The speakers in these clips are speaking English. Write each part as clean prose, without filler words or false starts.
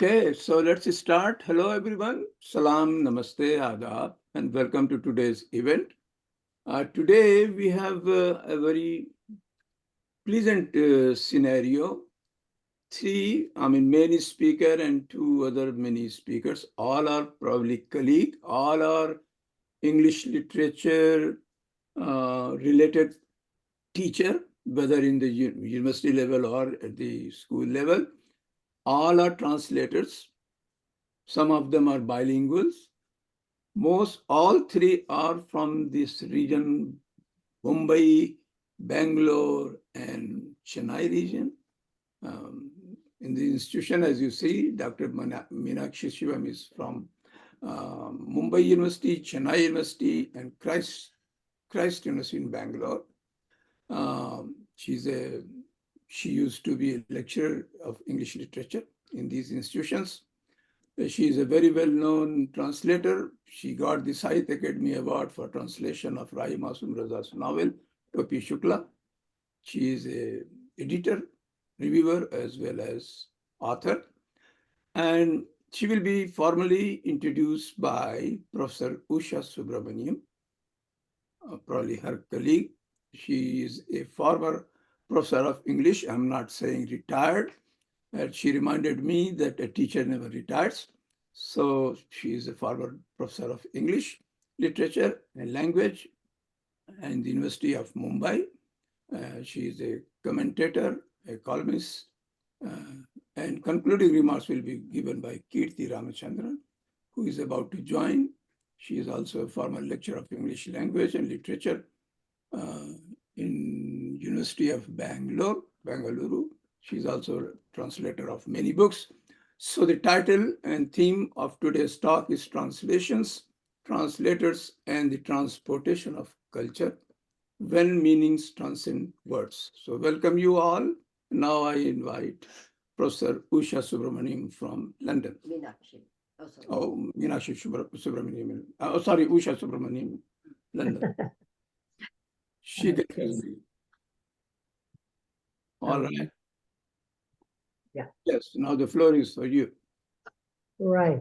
Okay, so let's start. Hello, everyone. Salam, namaste, adab, and welcome to today's event. Today, we have a very pleasant scenario. Many speaker and two other many speakers. All are probably colleague. All are English literature related teacher, whether in the university level or at the school level. All are translators. Some of them are bilinguals. All three are from this region, Mumbai, Bangalore, and Chennai region. In the institution, as you see, Dr. Meenakshi Shivram is from Mumbai University, Chennai University, and Christ University in Bangalore. She used to be a lecturer of English literature in these institutions. She is a very well-known translator. She got the Sahitya Akademi Award for translation of Rai Masum Raza's novel, Topi Shukla. She is an editor, reviewer, as well as author. And she will be formally introduced by Professor Usha Subramaniam, probably her colleague. She is a former professor of English. I'm not saying retired. She reminded me that a teacher never retires. So she is a former professor of English, literature, and language in the University of Mumbai. She is a commentator, a columnist, and concluding remarks will be given by Kirti Ramachandran, who is about to join. She is also a former lecturer of English language and literature in University of Bangalore. She is also a translator of many books. So the title and theme of today's talk is Translations, Translators, and the Transportation of Culture when meanings transcend words. So welcome you all. Now I invite Professor Usha Subramaniam from London. Meenakshi. Meenakshi Subramaniam. Sorry, Usha Subramaniam, London. She can tell me. All right. Yeah. Yes, now the floor is for you. Right.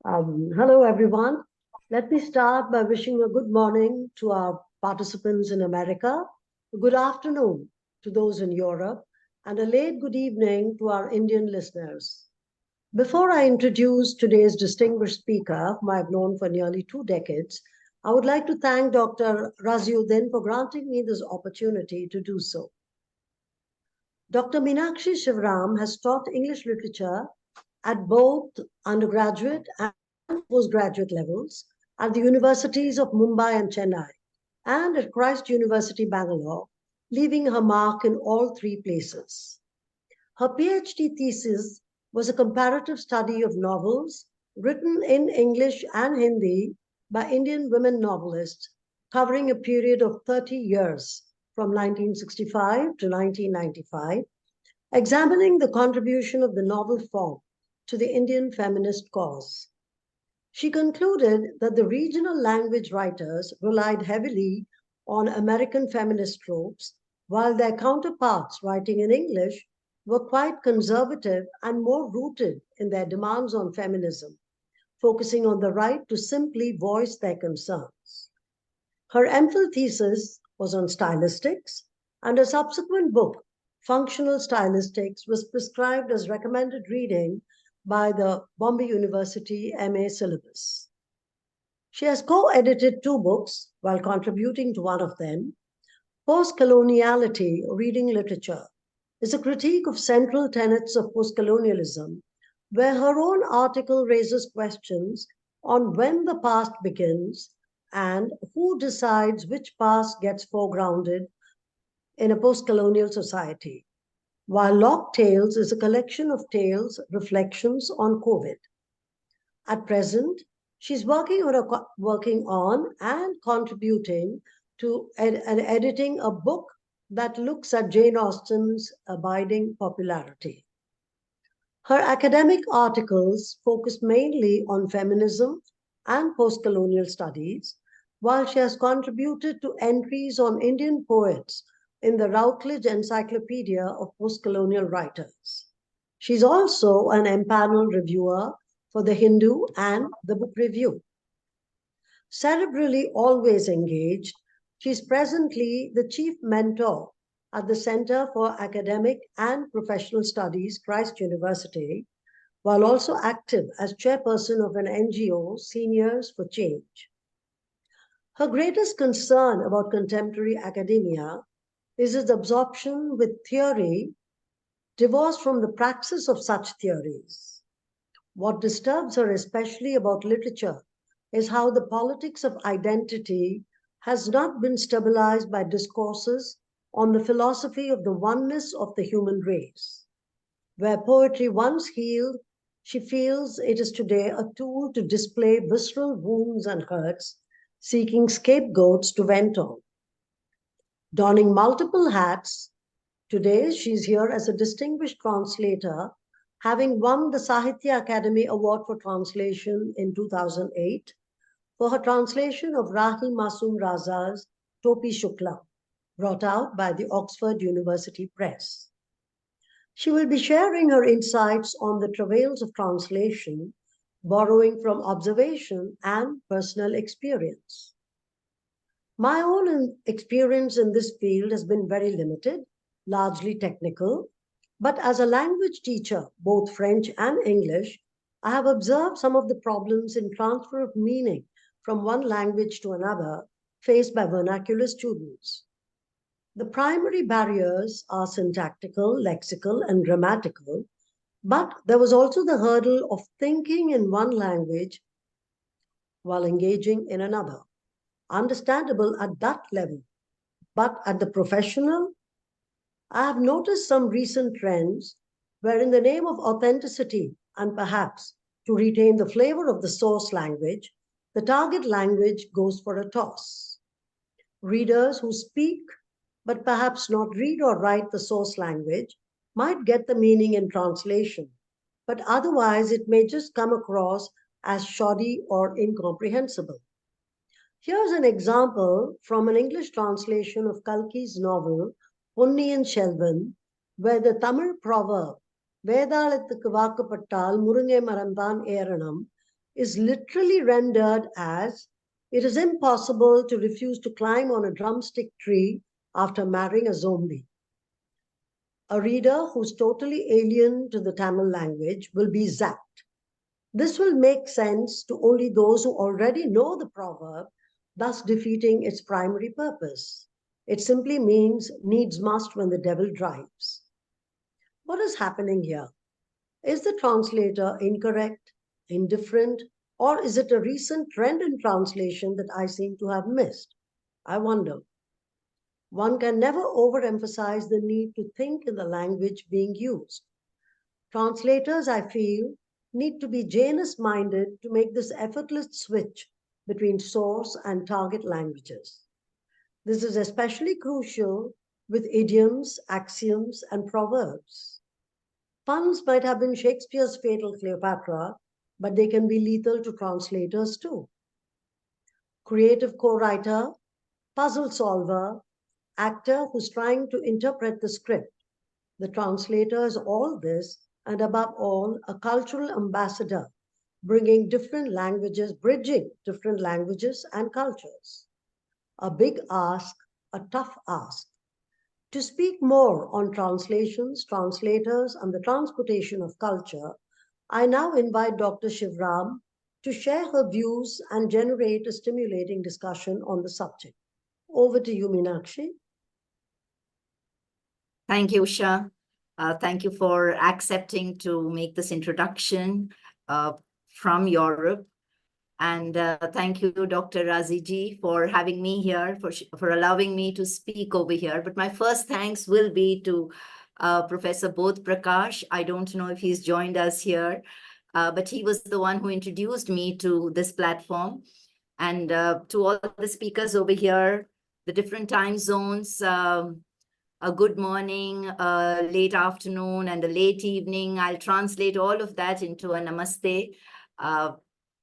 Hello, everyone. Let me start by wishing a good morning to our participants in America, a good afternoon to those in Europe, and a late good evening to our Indian listeners. Before I introduce today's distinguished speaker, whom I've known for nearly 2 decades, I would like to thank Dr. Raziuddin for granting me this opportunity to do so. Dr. Meenakshi Shivram has taught English literature at both undergraduate and postgraduate levels at the universities of Mumbai and Chennai, and at Christ University, Bangalore, leaving her mark in all three places. Her PhD thesis was a comparative study of novels written in English and Hindi by Indian women novelists, covering a period of 30 years from 1965 to 1995, examining the contribution of the novel form to the Indian feminist cause. She concluded that the regional language writers relied heavily on American feminist tropes, while their counterparts writing in English were quite conservative and more rooted in their demands on feminism, focusing on the right to simply voice their concerns. Her MPhil thesis was on stylistics, and a subsequent book, Functional Stylistics, was prescribed as recommended reading by the Bombay University MA syllabus. She has co-edited 2 books while contributing to one of them. Post-Coloniality, Reading Literature is a critique of central tenets of post-colonialism, where her own article raises questions on when the past begins and who decides which past gets foregrounded in a post-colonial society, while Locked Tales is a collection of tales, reflections on COVID. At present, she's working on and contributing to and editing a book that looks at Jane Austen's abiding popularity. Her academic articles focus mainly on feminism and post-colonial studies, while she has contributed to entries on Indian poets in the Routledge Encyclopedia of Post-Colonial Writers. She's also an empaneled reviewer for the Hindu and the Book Review. Cerebrally always engaged, she's presently the chief mentor at the Center for Academic and Professional Studies, Christ University, while also active as chairperson of an NGO, Seniors for Change. Her greatest concern about contemporary academia is its absorption with theory divorced from the praxis of such theories. What disturbs her especially about literature is how the politics of identity has not been stabilized by discourses on the philosophy of the oneness of the human race. Where poetry once healed, she feels it is today a tool to display visceral wounds and hurts, seeking scapegoats to vent on. Donning multiple hats, today she's here as a distinguished translator, having won the Sahitya Akademi Award for Translation in 2008 for her translation of Rahi Masoom Raza's Topi Shukla, brought out by the Oxford University Press. She will be sharing her insights on the travails of translation, borrowing from observation and personal experience. My own experience in this field has been very limited, largely technical, but as a language teacher, both French and English, I have observed some of the problems in transfer of meaning from one language to another faced by vernacular students. The primary barriers are syntactical, lexical, and grammatical, but there was also the hurdle of thinking in one language while engaging in another. Understandable at that level, but at the professional, I have noticed some recent trends where, in the name of authenticity and perhaps to retain the flavor of the source language, the target language goes for a toss. Readers who speak but perhaps not read or write the source language might get the meaning in translation, but otherwise it may just come across as shoddy or incomprehensible. Here's an example from an English translation of Kalki's novel, Ponniyin Selvan, where the Tamil proverb, Vedalathukku vaakupattal Murungai Maranthan Eranam, is literally rendered as, it is impossible to refuse to climb on a drumstick tree after marrying a zombie. A reader who's totally alien to the Tamil language will be zapped. This will make sense to only those who already know the proverb, thus defeating its primary purpose. It simply means needs must when the devil drives. What is happening here? Is the translator incorrect, indifferent, or is it a recent trend in translation that I seem to have missed? I wonder. One can never overemphasize the need to think in the language being used. Translators, I feel, need to be Janus-minded to make this effortless switch between source and target languages. This is especially crucial with idioms, axioms, and proverbs. Puns might have been Shakespeare's fatal Cleopatra, but they can be lethal to translators too. Creative co-writer, puzzle solver, actor who's trying to interpret the script. The translator is all this, and above all, a cultural ambassador, bringing different languages, bridging different languages and cultures. A big ask, a tough ask. To speak more on translations, translators, and the transportation of culture, I now invite Dr. Shivram to share her views and generate a stimulating discussion on the subject. Over to you, Meenakshi. Thank you, Usha. Thank you for accepting to make this introduction from Europe. And thank you, Dr. Raziji, for having me here, for allowing me to speak over here. But my first thanks will be to Professor Bodh Prakash. I don't know if he's joined us here, but he was the one who introduced me to this platform. And to all the speakers over here, the different time zones, a good morning, a late afternoon, and a late evening. I'll translate all of that into a namaste.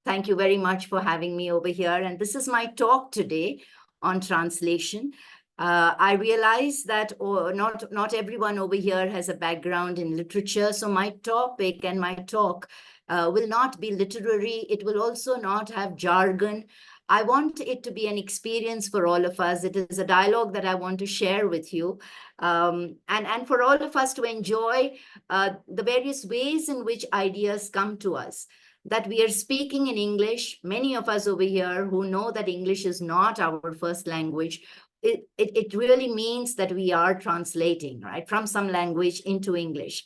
Thank you very much for having me over here. And this is my talk today on translation. I realize that not everyone over here has a background in literature, so my topic and my talk will not be literary. It will also not have jargon. I want it to be an experience for all of us. It is a dialogue that I want to share with you, and for all of us to enjoy the various ways in which ideas come to us. That we are speaking in English. Many of us over here who know that English is not our first language, it really means that we are translating, right, from some language into English.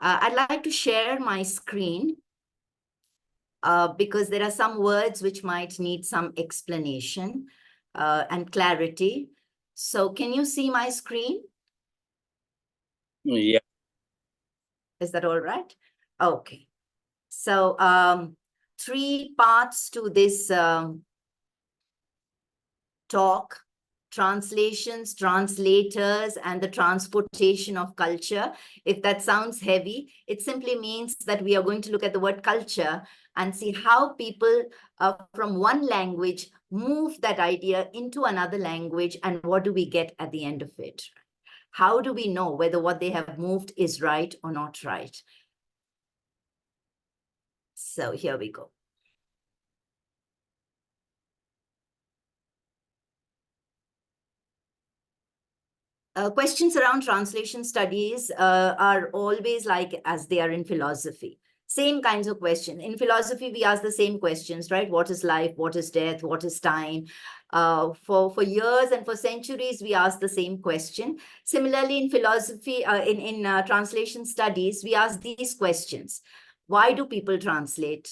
I'd like to share my screen because there are some words which might need some explanation and clarity. So can you see my screen? Yeah. Is that all right? Okay. So 3 parts to this talk: translations, translators, and the transportation of culture. If that sounds heavy, it simply means that we are going to look at the word culture and see how people from one language move that idea into another language, and what do we get at the end of it? How do we know whether what they have moved is right or not right? So here we go. Questions around translation studies are always like as they are in philosophy. Same kinds of questions. In philosophy, we ask the same questions, right? What is life? What is death? What is time? For years and for centuries, we ask the same question. Similarly, in philosophy, in translation studies, we ask these questions. Why do people translate?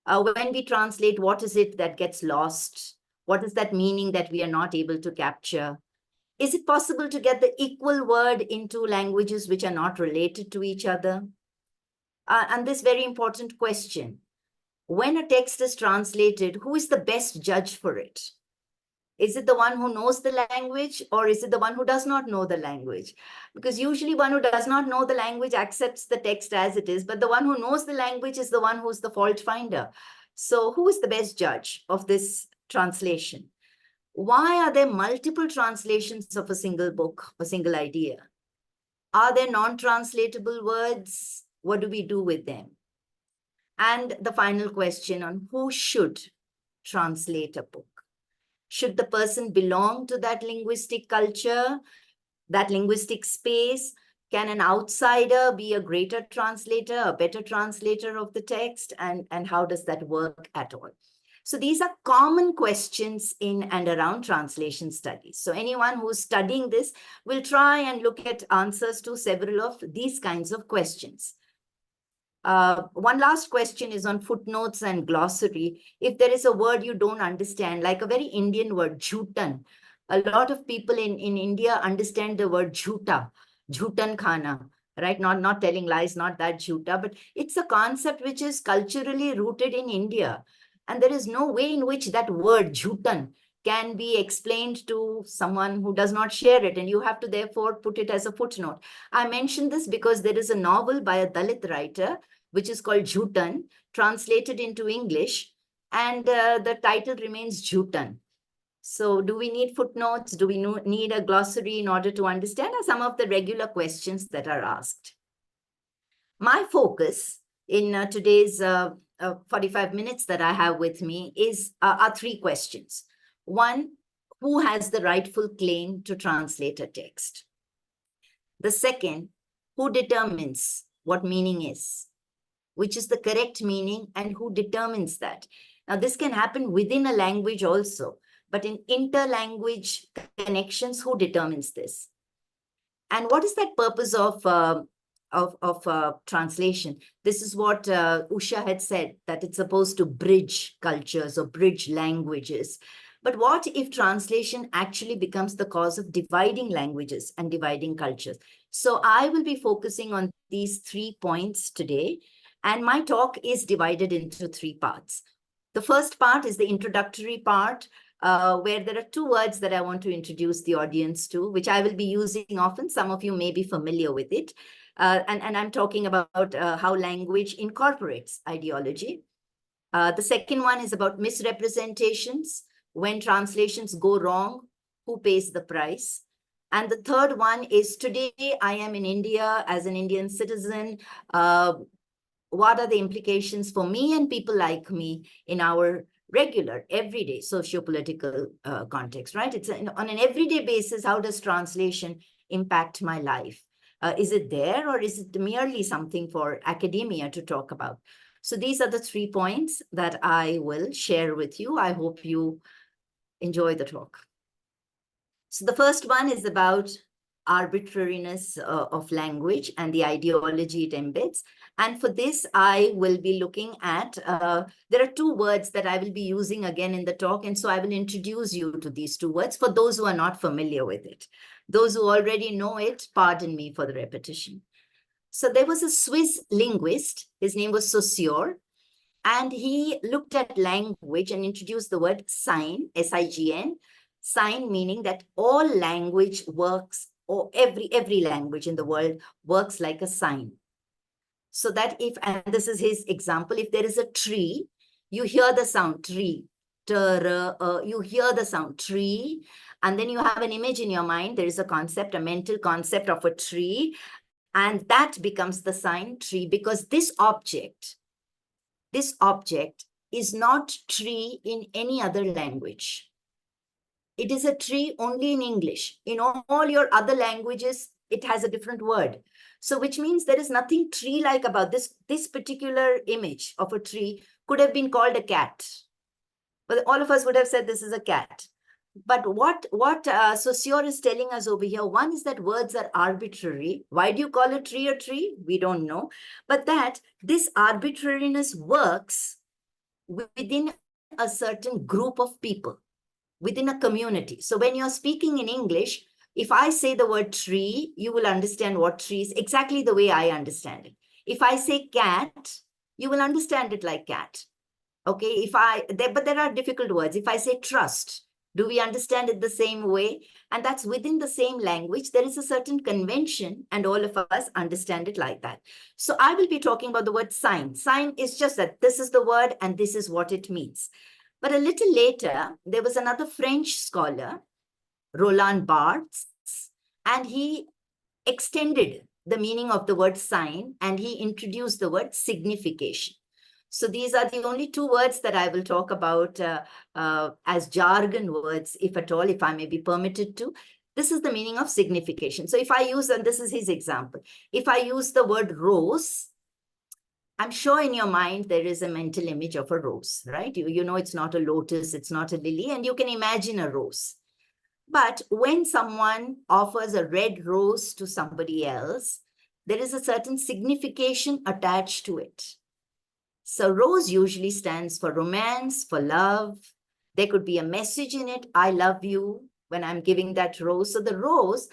When we translate, what is it that gets lost? What is that meaning that we are not able to capture? Is it possible to get the equal word into languages which are not related to each other? And this very important question, when a text is translated, who is the best judge for it? Is it the one who knows the language, or is it the one who does not know the language? Because usually one who does not know the language accepts the text as it is, but the one who knows the language is the one who's the fault finder. So who is the best judge of this translation? Why are there multiple translations of a single book, a single idea? Are there non-translatable words? What do we do with them? And the final question on who should translate a book. Should the person belong to that linguistic culture, that linguistic space? Can an outsider be a greater translator, a better translator of the text? And how does that work at all? So these are common questions in and around translation studies. So anyone who's studying this will try and look at answers to several of these kinds of questions. One last question is on footnotes and glossary. If there is a word you don't understand, like a very Indian word, jhutan, a lot of people in India understand the word jhuta, jhutan khana, right? Not telling lies, not that jhuta, but it's a concept which is culturally rooted in India. And there is no way in which that word jhutan can be explained to someone who does not share it. And you have to therefore put it as a footnote. I mentioned this because there is a novel by a Dalit writer, which is called Jhutan, translated into English. And the title remains Jhutan. So do we need footnotes? Do we need a glossary in order to understand? Are some of the regular questions that are asked. My focus in today's 45 minutes that I have with me are 3 questions. 1, who has the rightful claim to translate a text? The second, who determines what meaning is? Which is the correct meaning, and who determines that? Now, this can happen within a language also, but in interlanguage connections, who determines this? And what is that purpose of translation? This is what Usha had said, that it's supposed to bridge cultures or bridge languages. But what if translation actually becomes the cause of dividing languages and dividing cultures? So I will be focusing on these 3 points today. And my talk is divided into 3 parts. The first part is the introductory part, where there are 2 words that I want to introduce the audience to, which I will be using often. Some of you may be familiar with it. And I'm talking about how language incorporates ideology. The second one is about misrepresentations. When translations go wrong, who pays the price? And the third one is, today I am in India as an Indian citizen. What are the implications for me and people like me in our regular, everyday socio-political context, right? It's on an everyday basis, how does translation impact my life? Is it there, or is it merely something for academia to talk about? So these are the 3 points that I will share with you. I hope you enjoy the talk. So the first one is about arbitrariness of language and the ideology it embeds. And for this, I will be looking at, there are 2 words that I will be using again in the talk. And so I will introduce you to these 2 words for those who are not familiar with it. Those who already know it, pardon me for the repetition. So there was a Swiss linguist, his name was Saussure, and he looked at language and introduced the word sign, S-I-G-N, sign meaning that all language works, or every language in the world works like a sign. So that if, and this is his example, if there is a tree, you hear the sound tree, you hear the sound tree, and then you have an image in your mind. There is a concept, a mental concept of a tree, and that becomes the sign tree, because this object is not tree in any other language. It is a tree only in English. In all your other languages, it has a different word. So which means there is nothing tree-like about this. This particular image of a tree could have been called a cat. But all of us would have said this is a cat. But what Saussure is telling us over here, one is that words are arbitrary. Why do you call a tree a tree? We don't know. But that this arbitrariness works within a certain group of people, within a community. So when you're speaking in English, if I say the word tree, you will understand what tree is exactly the way I understand it. If I say cat, you will understand it like cat. Okay, but there are difficult words. If I say trust, do we understand it the same way? And that's within the same language. There is a certain convention, and all of us understand it like that. So I will be talking about the word sign. Sign is just that this is the word and this is what it means. But a little later, there was another French scholar, Roland Barthes, and he extended the meaning of the word sign, and he introduced the word signification. So these are the only 2 words that I will talk about as jargon words, if at all, if I may be permitted to. This is the meaning of signification. So if I use, and this is his example, if I use the word rose, I'm sure in your mind there is a mental image of a rose, right? You know it's not a lotus, it's not a lily, and you can imagine a rose. But when someone offers a red rose to somebody else, there is a certain signification attached to it. So rose usually stands for romance, for love. There could be a message in it, I love you, when I'm giving that rose. So the rose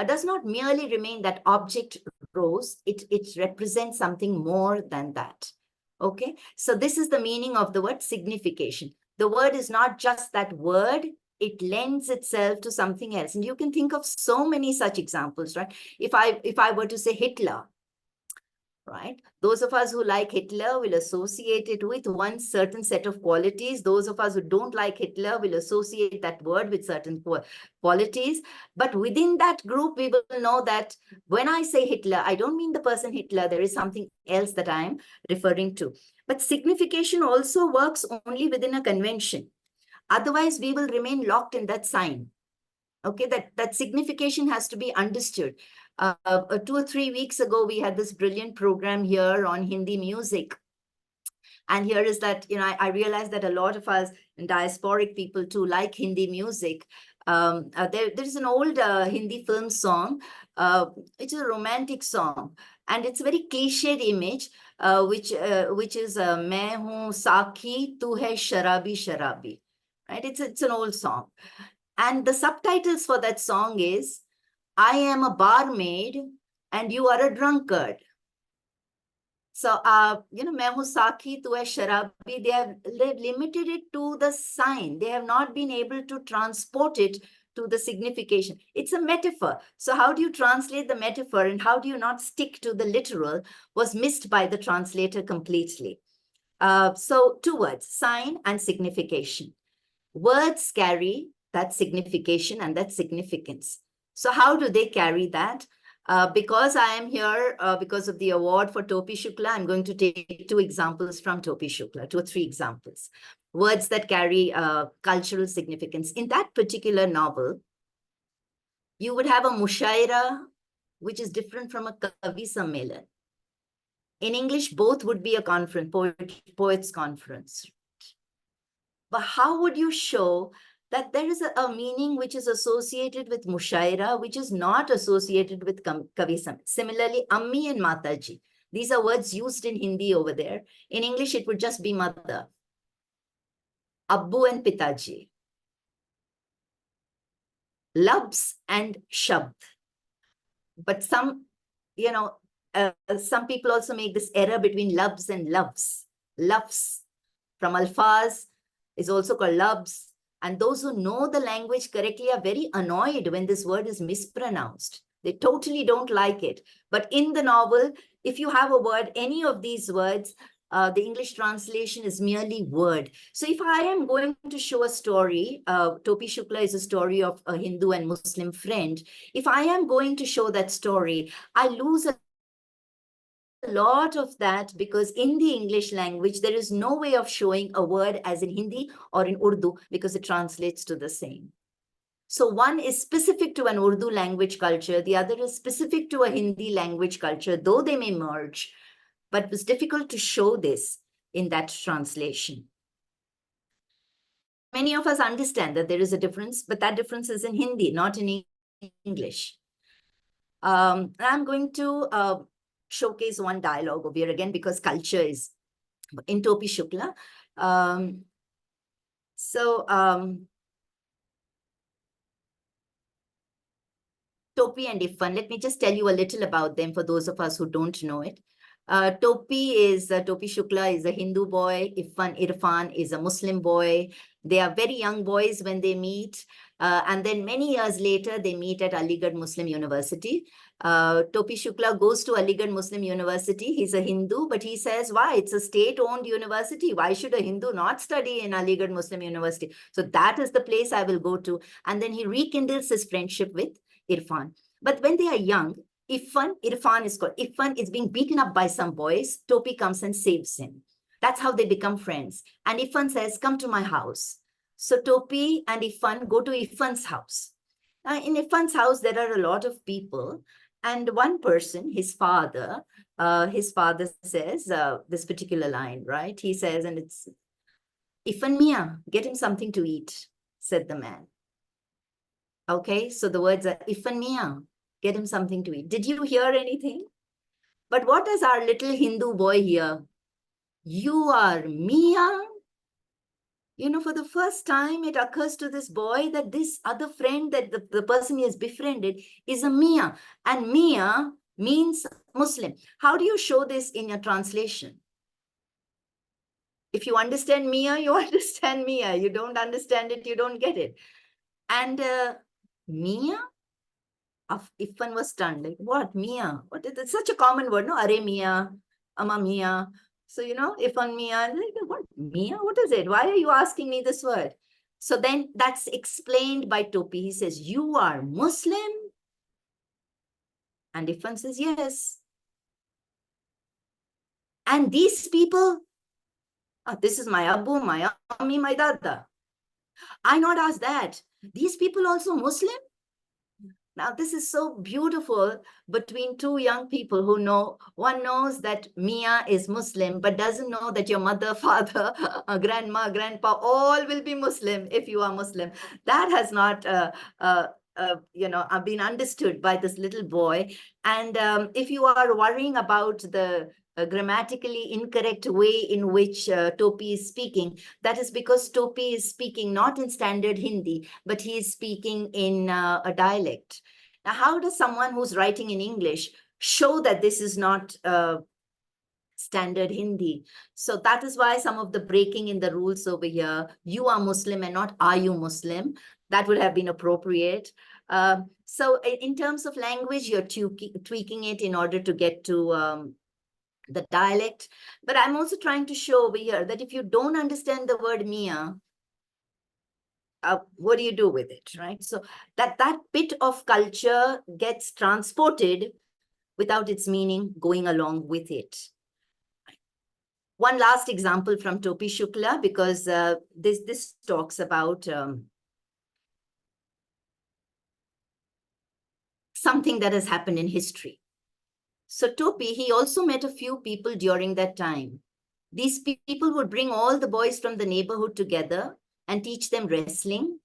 does not merely remain that object rose, it represents something more than that. Okay, so this is the meaning of the word signification. The word is not just that word, it lends itself to something else. And you can think of so many such examples, right? If I were to say Hitler, right? Those of us who like Hitler will associate it with one certain set of qualities. Those of us who don't like Hitler will associate that word with certain qualities. But within that group, we will know that when I say Hitler, I don't mean the person Hitler. There is something else that I am referring to. But signification also works only within a convention. Otherwise, we will remain locked in that sign. Okay, that signification has to be understood. 2 or 3 weeks ago, we had this brilliant program here on Hindi music. And here is that, I realized that a lot of us diasporic people too like Hindi music. There's an old Hindi film song. It's a romantic song. And it's a very cliched image, which is "Main hoon Sakhi, tu hai sharabi sharabi." Right? It's an old song. And the subtitles for that song is, I am a barmaid and you are a drunkard. So, main hoon Sakhi, tu hai sharabi, they've limited it to the sign. They have not been able to transport it to the signification. It's a metaphor. So how do you translate the metaphor and how do you not stick to the literal was missed by the translator completely. So 2 words, sign and signification. Words carry that signification and that significance. So how do they carry that? Because I am here because of the award for Topi Shukla, I'm going to take 2 examples from Topi Shukla, 2 or 3 examples. Words that carry cultural significance. In that particular novel, you would have a mushaira, which is different from a kavi sammelan. In English, both would be a conference, poets conference. But how would you show that there is a meaning which is associated with mushaira, which is not associated with kavisam? Similarly, ammi and mataji. These are words used in Hindi over there. In English, it would just be mother. Abbu and pitaji. Labs and shabd. But some, some people also make this error between labs and loves. Loves from alfaz is also called labs. And those who know the language correctly are very annoyed when this word is mispronounced. They totally don't like it. But in the novel, if you have a word, any of these words, the English translation is merely word. So if I am going to show a story, Topi Shukla is a story of a Hindu and Muslim friend. If I am going to show that story, I lose a lot of that because in the English language, there is no way of showing a word as in Hindi or in Urdu because it translates to the same. So one is specific to an Urdu language culture. The other is specific to a Hindi language culture, though they may merge. But it was difficult to show this in that translation. Many of us understand that there is a difference, but that difference is in Hindi, not in English. I'm going to showcase one dialogue over here again because culture is in Topi Shukla. Topi and Irfan, let me just tell you a little about them for those of us who don't know it. Topi Shukla is a Hindu boy. Irfan is a Muslim boy. They are very young boys when they meet. And then many years later, they meet at Aligarh Muslim University. Topi Shukla goes to Aligarh Muslim University. He's a Hindu, but he says, why? It's a state-owned university. Why should a Hindu not study in Aligarh Muslim University? So that is the place I will go to. And then he rekindles his friendship with Irfan. But when they are young, Irfan is being beaten up by some boys. Topi comes and saves him. That's how they become friends. And Irfan says, come to my house. So Topi and Irfan go to Irfan's house. In Irfan's house, there are a lot of people. And one person, his father says this particular line, right? He says, and it's, Irfan Mia, get him something to eat, said the man. Okay, so the words are Irfan Mia, get him something to eat. Did you hear anything? But what does our little Hindu boy hear? You are Mia. You know, for the first time, it occurs to this boy that this other friend, that the person he has befriended, is a Mia. And Mia means Muslim. How do you show this in your translation? If you understand Mia, you understand Mia. You don't understand it, you don't get it. And Mia? Irfan was stunned, like, what, Mia? What is it? Such a common word, no? Are Mia, Ama Mia. So, Irfan Mia, like, what, Mia? What is it? Why are you asking me this word? So then that's explained by Topi. He says, you are Muslim? And Irfan says, yes. And these people, this is my Abu, my Ammi, my Dada. I not ask that. These people also Muslim? Now, this is so beautiful between 2 young people who know, one knows that Mia is Muslim, but doesn't know that your mother, father, grandma, grandpa, all will be Muslim if you are Muslim. That has not, been understood by this little boy. And if you are worrying about the grammatically incorrect way in which Topi is speaking, that is because Topi is speaking not in standard Hindi, but he is speaking in a dialect. Now, how does someone who's writing in English show that this is not standard Hindi? So that is why some of the breaking in the rules over here, you are Muslim and not are you Muslim, that would have been appropriate. So in terms of language, you're tweaking it in order to get to the dialect. But I'm also trying to show over here that if you don't understand the word Mia, what do you do with it, right? So that bit of culture gets transported without its meaning going along with it. One last example from Topi Shukla, because this talks about something that has happened in history. So Topi, he also met a few people during that time. These people would bring all the boys from the neighborhood together and teach them wrestling,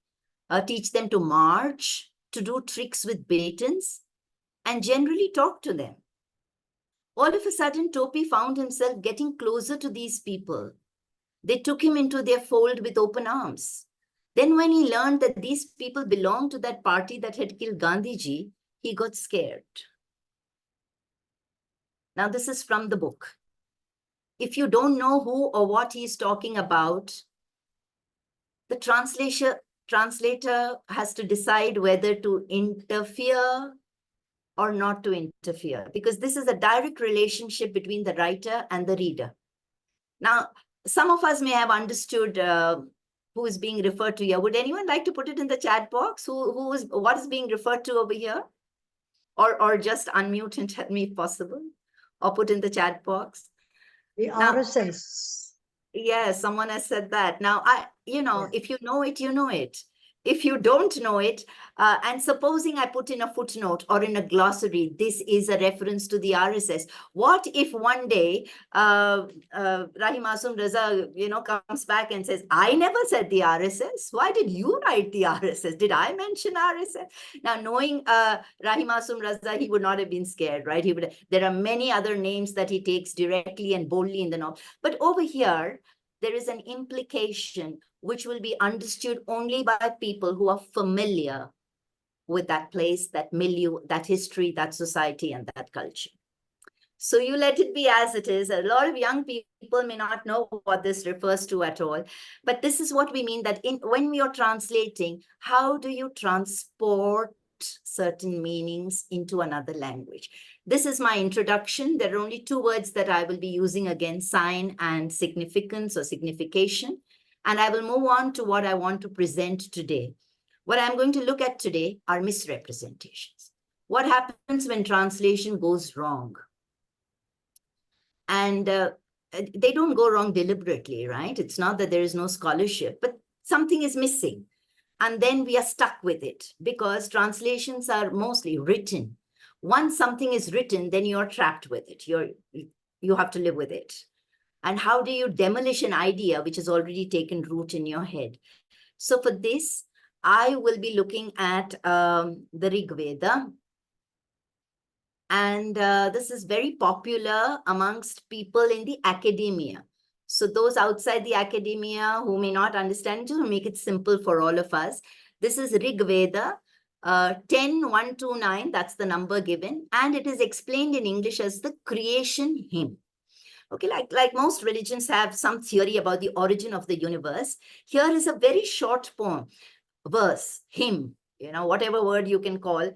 teach them to march, to do tricks with batons, and generally talk to them. All of a sudden, Topi found himself getting closer to these people. They took him into their fold with open arms. Then when he learned that these people belonged to that party that had killed Gandhiji, he got scared. Now, this is from the book. If you don't know who or what he's talking about, the translator has to decide whether to interfere or not to interfere, because this is a direct relationship between the writer and the reader. Now, some of us may have understood who is being referred to here. Would anyone like to put it in the chat box? What is being referred to over here? Or just unmute and tell me if possible, or put in the chat box. The Now, RSS. yes, someone has said that. Now, Yeah. if you know it, you know it. If you don't know it, and supposing I put in a footnote or in a glossary, this is a reference to the RSS. What if one day Rahim Asum Raza, comes back and says, I never said the RSS. Why did you write the RSS? Did I mention RSS? Now, knowing Rahim Asum Raza, he would not have been scared, right? There are many other names that he takes directly and boldly in the novel. But over here, there is an implication which will be understood only by people who are familiar with that place, that milieu, that history, that society, and that culture. So you let it be as it is. A lot of young people may not know what this refers to at all, but this is what we mean, that when we are translating, how do you transport certain meanings into another language? This is my introduction. There are only two words that I will be using again, sign and significance or signification. And I will move on to what I want to present today. What I'm going to look at today are misrepresentations. What happens when translation goes wrong? And they don't go wrong deliberately, right? It's not that there is no scholarship, but something is missing. And then we are stuck with it because translations are mostly written. Once something is written, then you're trapped with it. You have to live with it. And how do you demolish an idea which has already taken root in your head? So for this, I will be looking at the Rig Veda. And this is very popular amongst people in the academia. So those outside the academia who may not understand, to make it simple for all of us, this is Rig Veda 10.129, that's the number given. And it is explained in English as the creation hymn. Okay, like most religions have some theory about the origin of the universe. Here is a very short poem, verse, hymn, whatever word you can call,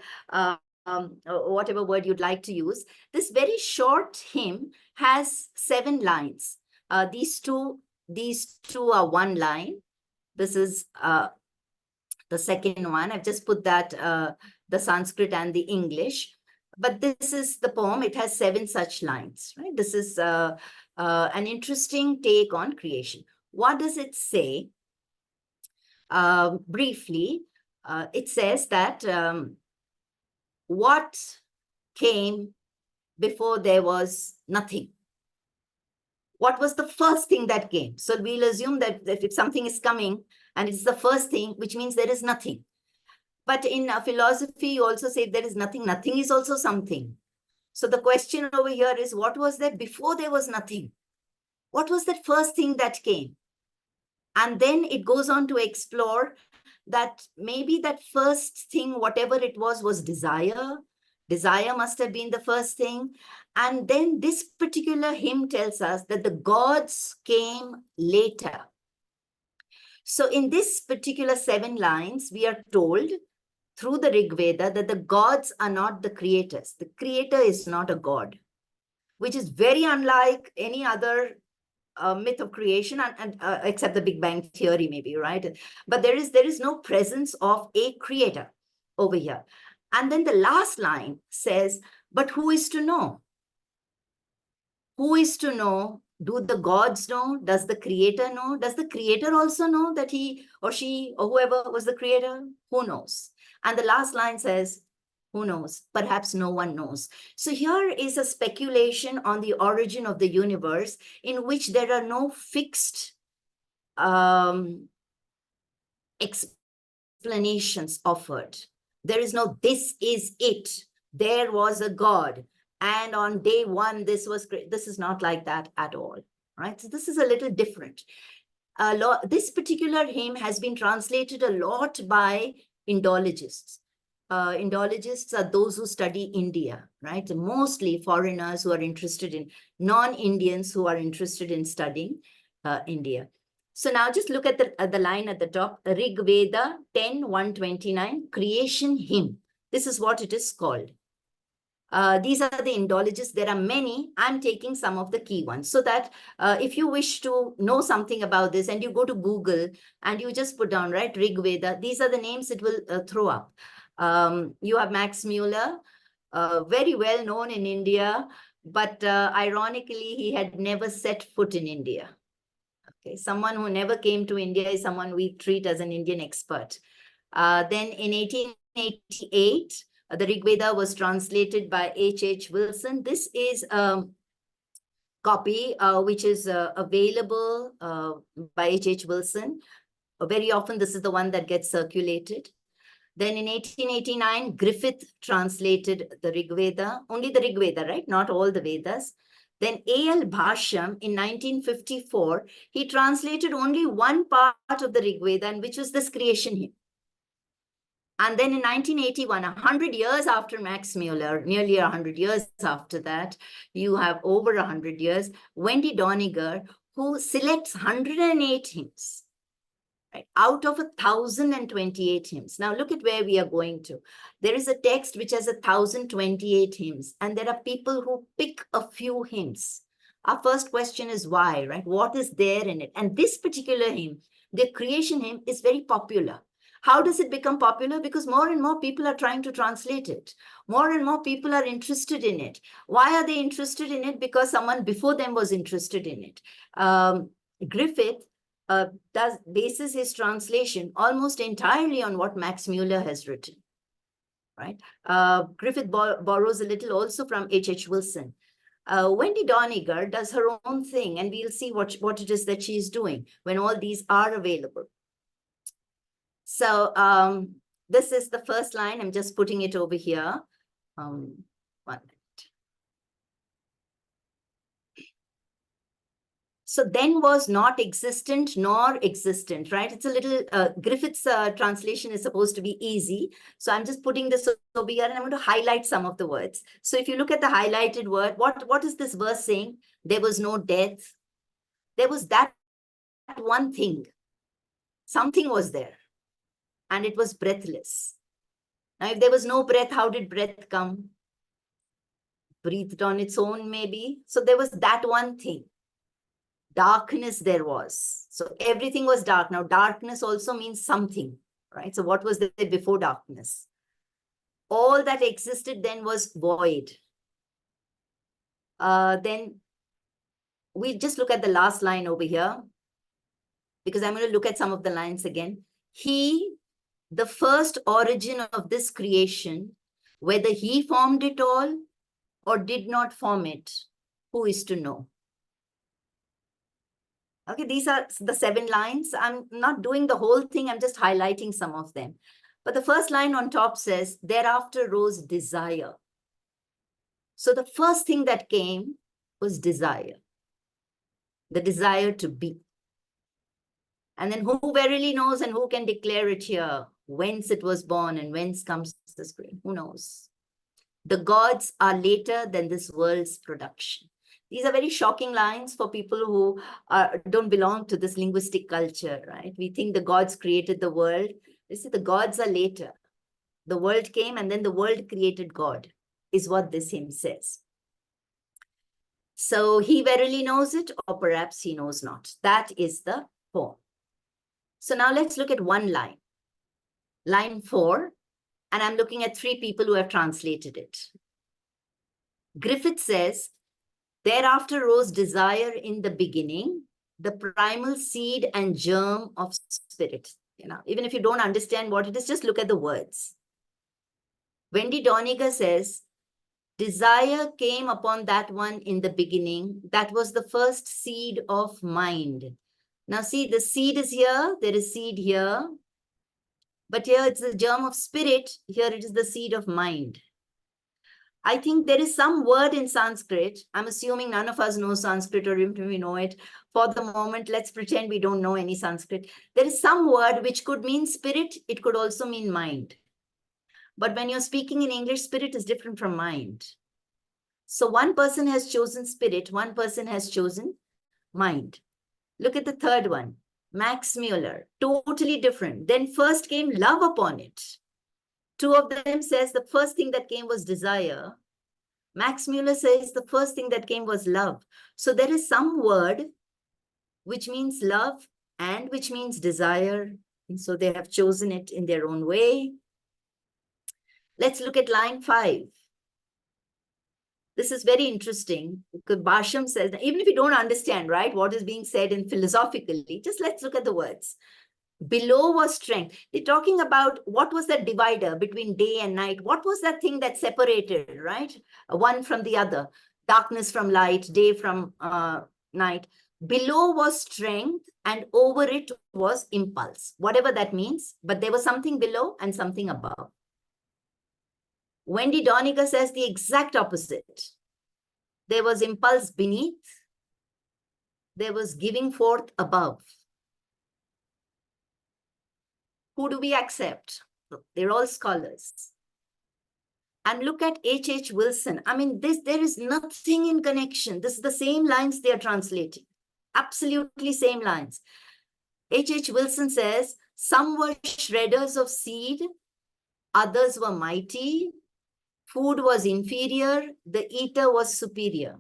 whatever word you'd like to use. This very short hymn has 7 lines. These two are 1 line. This is the second one. I've just put that, the Sanskrit and the English. But this is the poem. It has 7 such lines, right? This is an interesting take on creation. What does it say? Briefly, it says that what came before there was nothing? What was the first thing that came? So we'll assume that if something is coming and it's the first thing, which means there is nothing. But in philosophy, you also say there is nothing. Nothing is also something. So the question over here is, what was there before there was nothing? What was that first thing that came? And then it goes on to explore that maybe that first thing, whatever it was desire. Desire must have been the first thing. And then this particular hymn tells us that the gods came later. So in this particular 7 lines, we are told through the Rig Veda that the gods are not the creators. The creator is not a god, which is very unlike any other myth of creation, and except the Big Bang theory, maybe, right? But there is no presence of a creator over here. And then the last line says, but who is to know? Who is to know? Do the gods know? Does the creator know? Does the creator also know that he or she or whoever was the creator? Who knows? And the last line says, who knows? Perhaps no one knows. So here is a speculation on the origin of the universe in which there are no fixed explanations offered. There is no, this is it. There was a God. And on day one, this was great. This is not like that at all, right? So this is a little different. This particular hymn has been translated a lot by Indologists. Indologists are those who study India, right? Mostly foreigners who are interested in, non-Indians who are interested in studying India. So now just look at the line at the top, Rig Veda 10:129, creation hymn. This is what it is called. These are the Indologists. There are many. I'm taking some of the key ones so that if you wish to know something about this and you go to Google and you just put down, right, Rig Veda, these are the names it will throw up. You have Max Muller, very well known in India, but ironically, he had never set foot in India. Okay, someone who never came to India is someone we treat as an Indian expert. Then in 1888, the Rig Veda was translated by H.H. Wilson. This is a copy which is available by H.H. Wilson. Very often, this is the one that gets circulated. Then in 1889, Griffith translated the Rig Veda, only the Rig Veda, right? Not all the Vedas. Then A.L. Bhasham in 1954, he translated only one part of the Rig Veda, and which was this creation hymn. And then in 1981, 100 years after Max Muller, nearly 100 years after that, you have over 100 years, Wendy Doniger, who selects 108 hymns, right, out of 1,028 hymns. Now look at where we are going to. There is a text which has 1,028 hymns, and there are people who pick a few hymns. Our first question is why, right? What is there in it? And this particular hymn, the creation hymn, is very popular. How does it become popular? Because more and more people are trying to translate it. More and more people are interested in it. Why are they interested in it? Because someone before them was interested in it. Griffith bases his translation almost entirely on what Max Muller has written, right? Griffith borrows a little also from H.H. Wilson. Wendy Doniger does her own thing, and we'll see what it is that she's doing when all these are available. So this is the first line. I'm just putting it over here. 1 minute. So then was not existent nor existent, right? It's a little, Griffith's translation is supposed to be easy. So I'm just putting this over here and I'm going to highlight some of the words. So if you look at the highlighted word, what is this verse saying? There was no death. There was that one thing. Something was there. And it was breathless. Now, if there was no breath, how did breath come? Breathed on its own, maybe. So there was that one thing. Darkness there was. So everything was dark. Now, darkness also means something, right? So what was there before darkness? All that existed then was void. Then we just look at the last line over here, because I'm going to look at some of the lines again. He, the first origin of this creation, whether he formed it all or did not form it, who is to know? Okay, these are the 7 lines. I'm not doing the whole thing. I'm just highlighting some of them. But the first line on top says, thereafter rose desire. So the first thing that came was desire. The desire to be. And then who verily knows and who can declare it here? Whence it was born and whence comes the spring? Who knows? The gods are later than this world's production. These are very shocking lines for people who don't belong to this linguistic culture, right? We think the gods created the world. They say the gods are later. The world came and then the world created God, is what this hymn says. So he verily knows it, or perhaps he knows not. That is the poem. So now let's look at one line. Line 4, and I'm looking at 3 people who have translated it. Griffith says, thereafter rose desire in the beginning, the primal seed and germ of spirit. You know, even if you don't understand what it is, just look at the words. Wendy Doniger says, desire came upon that one in the beginning. That was the first seed of mind. Now see, the seed is here. There is seed here. But here it's the germ of spirit. Here it is the seed of mind. I think there is some word in Sanskrit. I'm assuming none of us know Sanskrit, or even if we know it. For the moment, let's pretend we don't know any Sanskrit. There is some word which could mean spirit. It could also mean mind. But when you're speaking in English, spirit is different from mind. So one person has chosen spirit. One person has chosen mind. Look at the third one. Max Mueller. Totally different. Then first came love upon it. 2 of them says the first thing that came was desire. Max Mueller says the first thing that came was love. So there is some word which means love and which means desire. And so they have chosen it in their own way. Let's look at line 5. This is very interesting. Basham says, even if you don't understand, right, what is being said in philosophically, just let's look at the words. Below was strength. They're talking about what was that divider between day and night. What was that thing that separated, right? One from the other, darkness from light, day from night. Below was strength and over it was impulse, whatever that means. But there was something below and something above. Wendy Doniger says the exact opposite. There was impulse beneath. There was giving forth above. Who do we accept? They're all scholars. And look at H.H. Wilson. I mean, there is nothing in connection. This is the same lines they are translating. Absolutely same lines. H.H. Wilson says, some were shredders of seed, others were mighty, food was inferior, the eater was superior.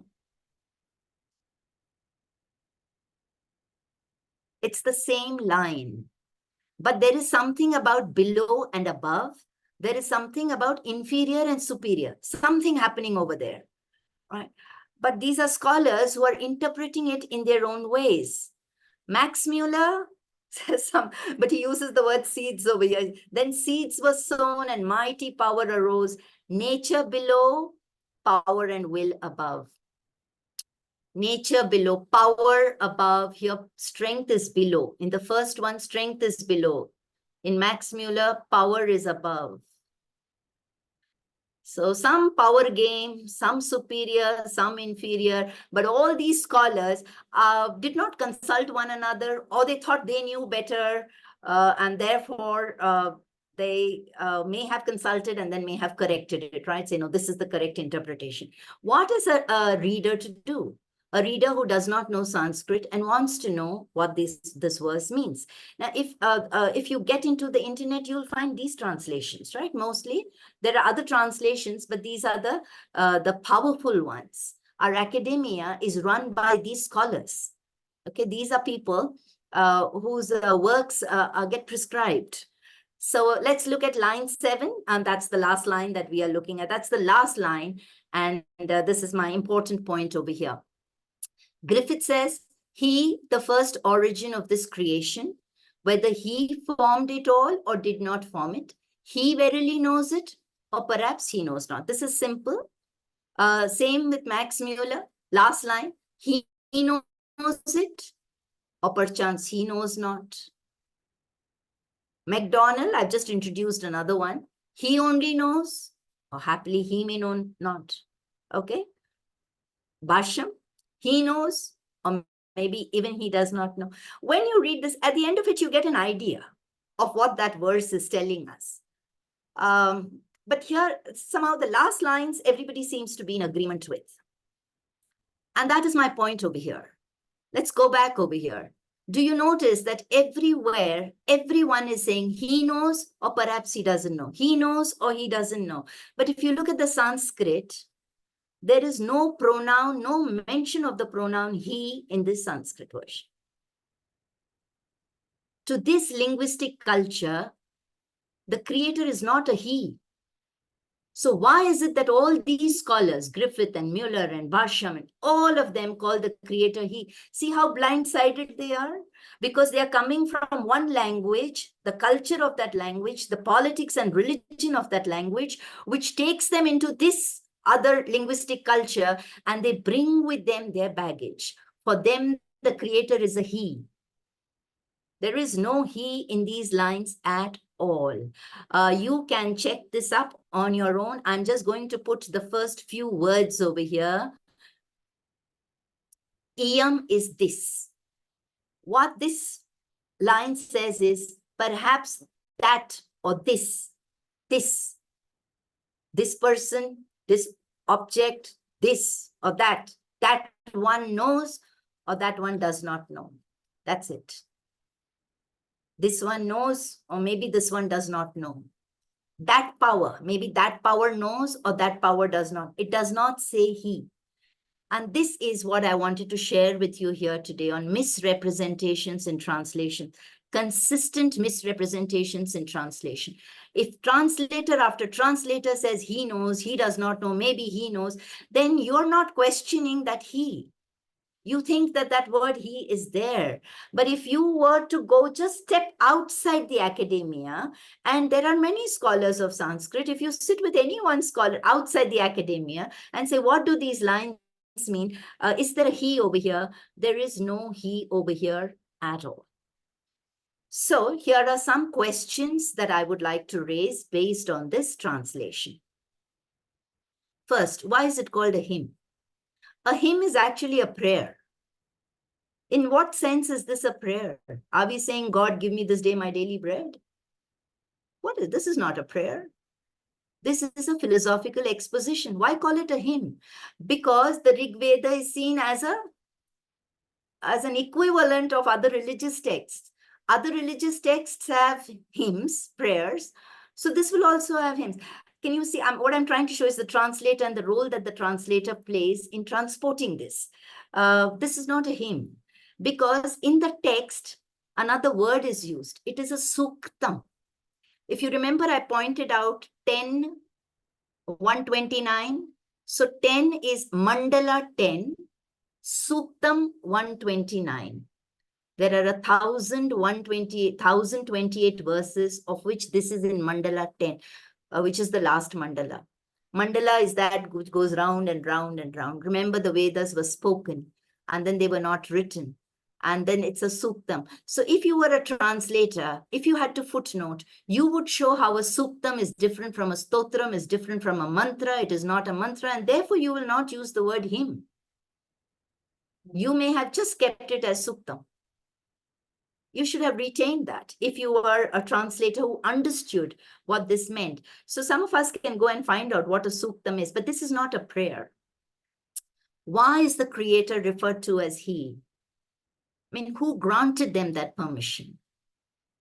It's the same line. But there is something about below and above. There is something about inferior and superior. Something happening over there, right? But these are scholars who are interpreting it in their own ways. Max Mueller says but he uses the word seeds over here. Then seeds were sown and mighty power arose. Nature below, power and will above. Nature below, power above. Here, strength is below. In the first one, strength is below. In Max Mueller, power is above. So some power game, some superior, some inferior, but all these scholars did not consult one another, or they thought they knew better, and therefore they may have consulted and then may have corrected it, right? Say, no, this is the correct interpretation. What is a reader to do? A reader who does not know Sanskrit and wants to know what this verse means. Now, if you get into the internet, you'll find these translations, right? Mostly. There are other translations, but these are the powerful ones. Our academia is run by these scholars. Okay, these are people whose works get prescribed. So let's look at line 7, and that's the last line that we are looking at. That's the last line, and this is my important point over here. Griffith says, he, the first origin of this creation, whether he formed it all or did not form it, he verily knows it, or perhaps he knows not. This is simple. Same with Max Mueller. Last line, he knows it, or perchance he knows not. MacDonald, I've just introduced another one. He only knows, or happily he may know not. Okay? Basham, he knows, or maybe even he does not know. When you read this, at the end of it, you get an idea of what that verse is telling us. But here, somehow the last lines, everybody seems to be in agreement with. And that is my point over here. Let's go back over here. Do you notice that everywhere, everyone is saying he knows, or perhaps he doesn't know. He knows, or he doesn't know. But if you look at the Sanskrit, there is no pronoun, no mention of the pronoun he in this Sanskrit version. To this linguistic culture, the creator is not a he. So why is it that all these scholars, Griffith and Mueller and Barsham, and all of them call the creator he? See how blind-sided they are? Because they are coming from one language, the culture of that language, the politics and religion of that language, which takes them into this other linguistic culture, and they bring with them their baggage. For them, the creator is a he. There is no he in these lines at all. You can check this up on your own. I'm just going to put the first few words over here. Iyam is this. What this line says is perhaps that or this person, this object, this or that one knows or that one does not know. That's it. This one knows, or maybe this one does not know. That power, maybe that power knows or that power does not. It does not say he. And this is what I wanted to share with you here today on misrepresentations in translation, consistent misrepresentations in translation. If translator after translator says he knows, he does not know, maybe he knows, then you're not questioning that he. You think that that word he is there. But if you were to go just step outside the academia, and there are many scholars of Sanskrit, if you sit with any one scholar outside the academia and say, what do these lines mean? Is there a he over here? There is no he over here at all. So here are some questions that I would like to raise based on this translation. First, why is it called a hymn? A hymn is actually a prayer. In what sense is this a prayer? Are we saying, God, give me this day my daily bread? What is this? Is not a prayer. This is a philosophical exposition. Why call it a hymn? Because the Rig Veda is seen as an equivalent of other religious texts. Other religious texts have hymns, prayers. So this will also have hymns. Can you see, what I'm trying to show is the translator and the role that the translator plays in transporting this. This is not a hymn, because in the text, another word is used. It is a suktam. If you remember, I pointed out 10, 129. So 10 is Mandala 10, Suktam 129. There are 1,028 verses, of which this is in Mandala 10. Which is the last mandala. Mandala is that which goes round and round and round. Remember, the Vedas were spoken and then they were not written. And then it's a suktam. So if you were a translator, if you had to footnote, you would show how a suktam is different from a stotram, is different from a mantra. It is not a mantra, and therefore you will not use the word hymn. You may have just kept it as suktam. You should have retained that if you were a translator who understood what this meant. So some of us can go and find out what a suktam is, but this is not a prayer. Why is the creator referred to as he? I mean, who granted them that permission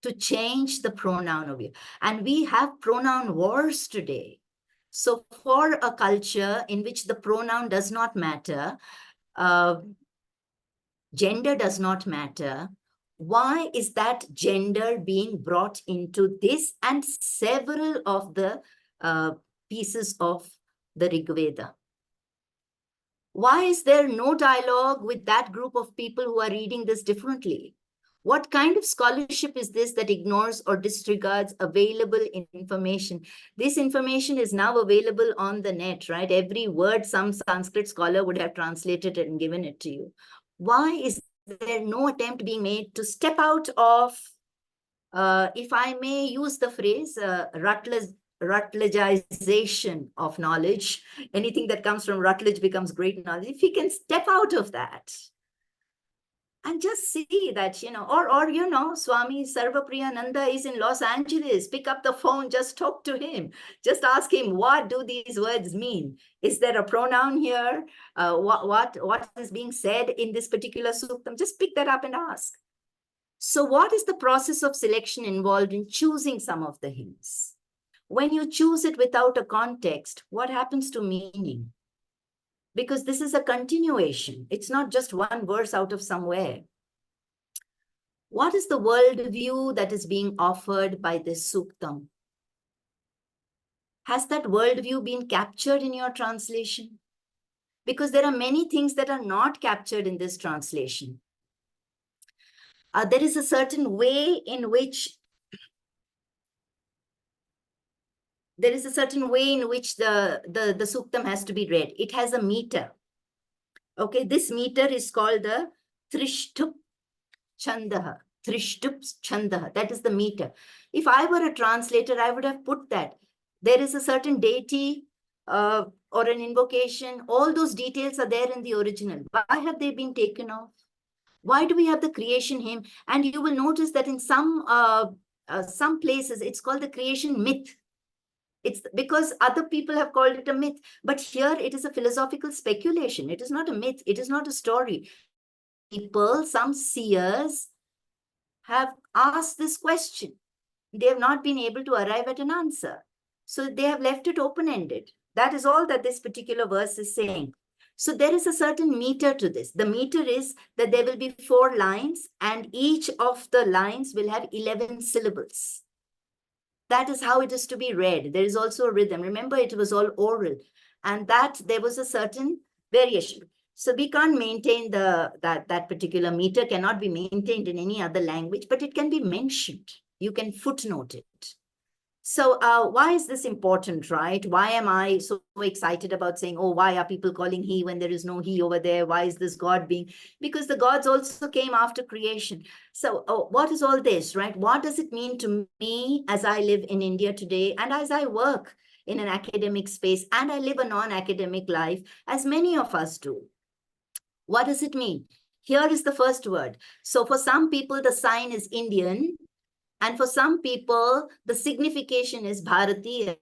to change the pronoun over here? And we have pronoun wars today. So for a culture in which the pronoun does not matter, gender does not matter, why is that gender being brought into this and several of the pieces of the Rig Veda? Why is there no dialogue with that group of people who are reading this differently? What kind of scholarship is this that ignores or disregards available information? This information is now available on the net, right? Every word some Sanskrit scholar would have translated it and given it to you. Why is there no attempt being made to step out of, if I may use the phrase, Rutledgeization of knowledge? Anything that comes from Rutledge becomes great knowledge. If you can step out of that and just see that, or Swami Sarvapriyananda is in Los Angeles, pick up the phone, just talk to him, just ask him, what do these words mean? Is there a pronoun here? What is being said in this particular suktam? Just pick that up and ask. So what is the process of selection involved in choosing some of the hymns? When you choose it without a context, what happens to meaning? because this is a continuation. It's not just one verse out of somewhere. What is the worldview that is being offered by this suktam? Has that worldview been captured in your translation? Because there are many things that are not captured in this translation. There is a certain way in which the suktam has to be read. It has a meter. Okay, this meter is called the Trishtup Chandaha. Trishtup Chandaha. That is the meter. If I were a translator, I would have put that. There is a certain deity or an invocation. All those details are there in the original. Why have they been taken off? Why do we have the creation hymn? And you will notice that in some places, it's called the creation myth. It's because other people have called it a myth. But here it is a philosophical speculation. It is not a myth. It is not a story. People, some seers, have asked this question. They have not been able to arrive at an answer. So they have left it open-ended. That is all that this particular verse is saying. So there is a certain meter to this. The meter is that there will be 4 lines and each of the lines will have 11 syllables. That is how it is to be read. There is also a rhythm. Remember, it was all oral, and that there was a certain variation. So we can't maintain that particular meter cannot be maintained in any other language, but it can be mentioned. You can footnote it. So why is this important, right? Why am I so excited about saying, oh, why are people calling he when there is no he over there? Why is this God being? Because the gods also came after creation. So what is all this, right? What does it mean to me as I live in India today and as I work in an academic space and I live a non-academic life, as many of us do? What does it mean? Here is the first word. So for some people, the sign is Indian. And for some people, the signification is Bharatiya.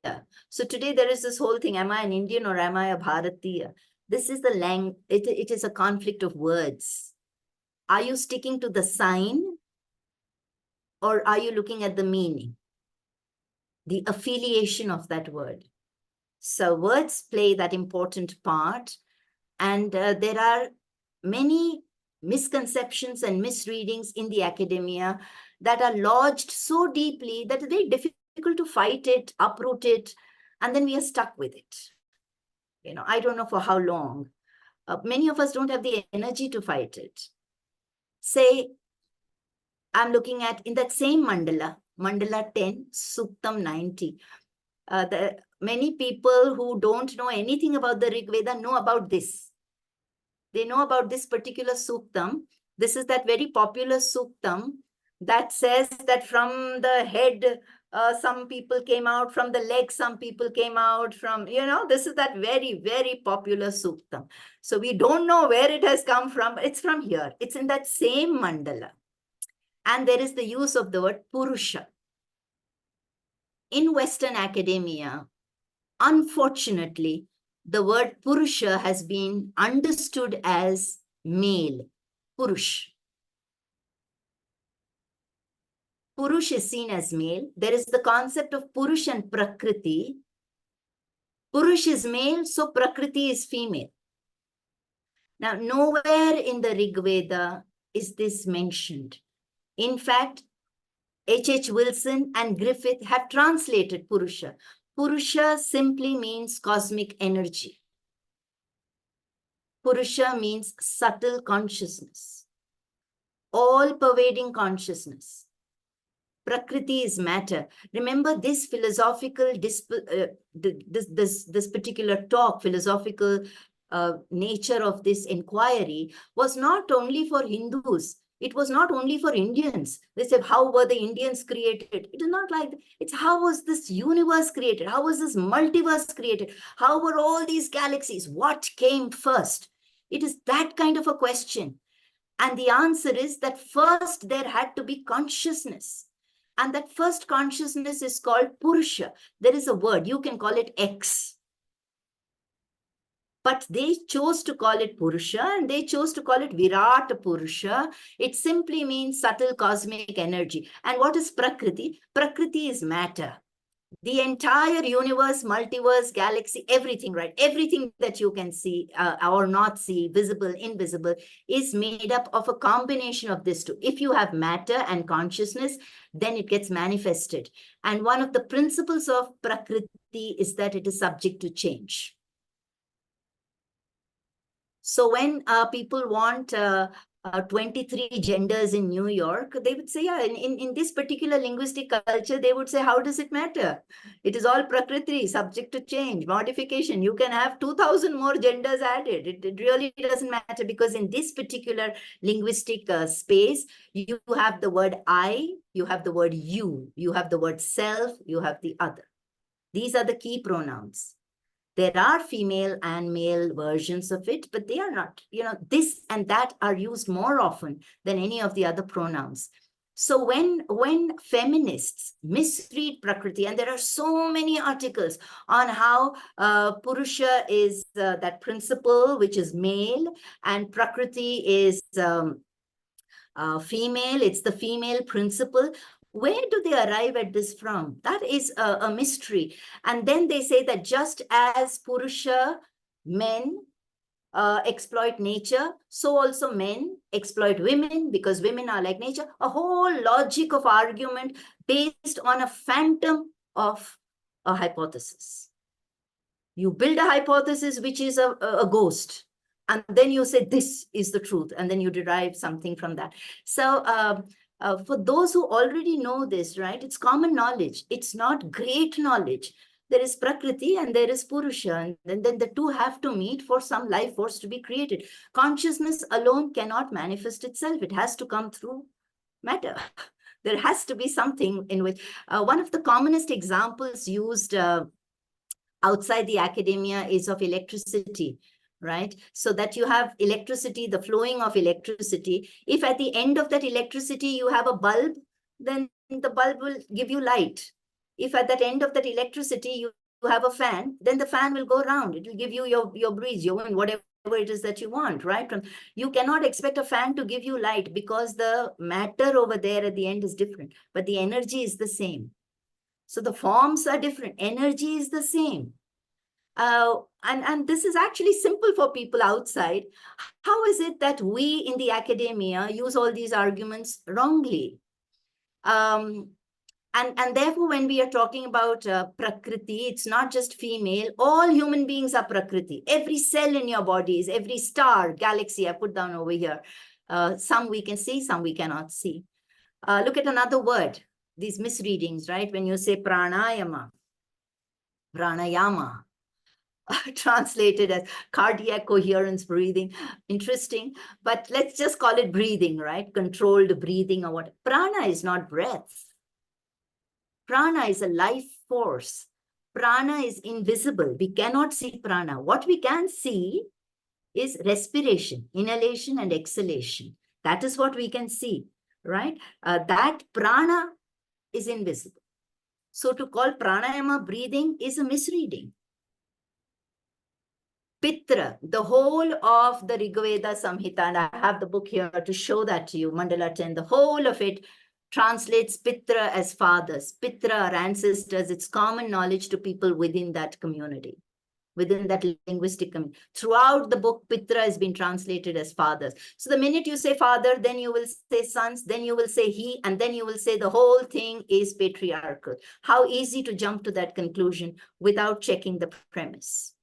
So today there is this whole thing, am I an Indian or am I a Bharatiya? This is the language, it is a conflict of words. Are you sticking to the sign or are you looking at the meaning? The affiliation of that word. So words play that important part. And there are many misconceptions and misreadings in the academia that are lodged so deeply that it's very difficult to fight it, uproot it, and then we are stuck with it. You know, I don't know for how long. Many of us don't have the energy to fight it. Say, I'm looking at in that same mandala, mandala 10, Suktam 90. Many people who don't know anything about the Rig Veda know about this. They know about this particular suktam. This is that very popular suktam that says that from the head, some people came out, from the leg, some people came out, from, you know, this is that very, very popular suktam. So we don't know where it has come from. It's from here. It's in that same mandala. And there is the use of the word Purusha. In Western academia, unfortunately, the word Purusha has been understood as male, Purush. Purush is seen as male. There is the concept of Purush and Prakriti. Purush is male, so Prakriti is female. Now, nowhere in the Rig Veda is this mentioned. In fact, H.H. Wilson and Griffith have translated Purusha. Purusha simply means cosmic energy. Purusha means subtle consciousness, all-pervading consciousness. Prakriti is matter. Remember, this philosophical, this particular talk, philosophical nature of this inquiry was not only for Hindus. It was not only for Indians. They said, how were the Indians created? It is not like, it's how was this universe created? How was this multiverse created? How were all these galaxies? What came first? It is that kind of a question. And the answer is that first there had to be consciousness. And that first consciousness is called Purusha. There is a word, you can call it X. But they chose to call it Purusha and they chose to call it Virat Purusha. It simply means subtle cosmic energy. And what is Prakriti? Prakriti is matter. The entire universe, multiverse, galaxy, everything, right? Everything that you can see or not see, visible, invisible, is made up of a combination of these two. If you have matter and consciousness, then it gets manifested. And one of the principles of Prakriti is that it is subject to change. So when people want 23 genders in New York, they would say, yeah, in this particular linguistic culture, they would say, how does it matter? It is all Prakriti, subject to change, modification. You can have 2,000 more genders added. It really doesn't matter, because in this particular linguistic space, you have the word I, you have the word you have the word self, you have the other. These are the key pronouns. There are female and male versions of it, but they are not, this and that are used more often than any of the other pronouns. So when feminists misread Prakriti, and there are so many articles on how Purusha is that principle, which is male, and Prakriti is female, it's the female principle. Where do they arrive at this from? That is a mystery. And then they say that just as Purusha, men, exploit nature, so also men exploit women, because women are like nature. A whole logic of argument based on a phantom of a hypothesis. You build a hypothesis which is a ghost, and then you say this is the truth, and then you derive something from that. So for those who already know this, right, it's common knowledge. It's not great knowledge. There is Prakriti and there is Purusha, and then the two have to meet for some life force to be created. Consciousness alone cannot manifest itself. It has to come through matter. There has to be something in which one of the commonest examples used outside the academia is of electricity, right? So that you have electricity, the flowing of electricity. If at the end of that electricity you have a bulb, then the bulb will give you light. If at that end of that electricity you have a fan, then the fan will go round. It will give you your breeze, your wind, whatever it is that you want, right? You cannot expect a fan to give you light, because the matter over there at the end is different, but the energy is the same. So the forms are different. Energy is the same. And this is actually simple for people outside. How is it that we in the academia use all these arguments wrongly? And therefore, when we are talking about Prakriti, it's not just female. All human beings are Prakriti. Every cell in your body is, every star, galaxy, I put down over here. Some we can see, some we cannot see. Look at another word, these misreadings, right? When you say pranayama, translated as cardiac coherence breathing. Interesting, but let's just call it breathing, right? Controlled breathing or what. Prana is not breath. Prana is a life force. Prana is invisible. We cannot see prana. What we can see is respiration, inhalation and exhalation. That is what we can see, right? That prana is invisible. So to call pranayama breathing is a misreading. Pitra, the whole of the Rigveda Samhita, and I have the book here to show that to you, Mandala 10, the whole of it translates Pitra as fathers. Pitra are ancestors. It's common knowledge to people within that community, within that linguistic community. Throughout the book, Pitra has been translated as fathers. So the minute you say father, then you will say sons, then you will say he, and then you will say the whole thing is patriarchal. How easy to jump to that conclusion without checking the premise.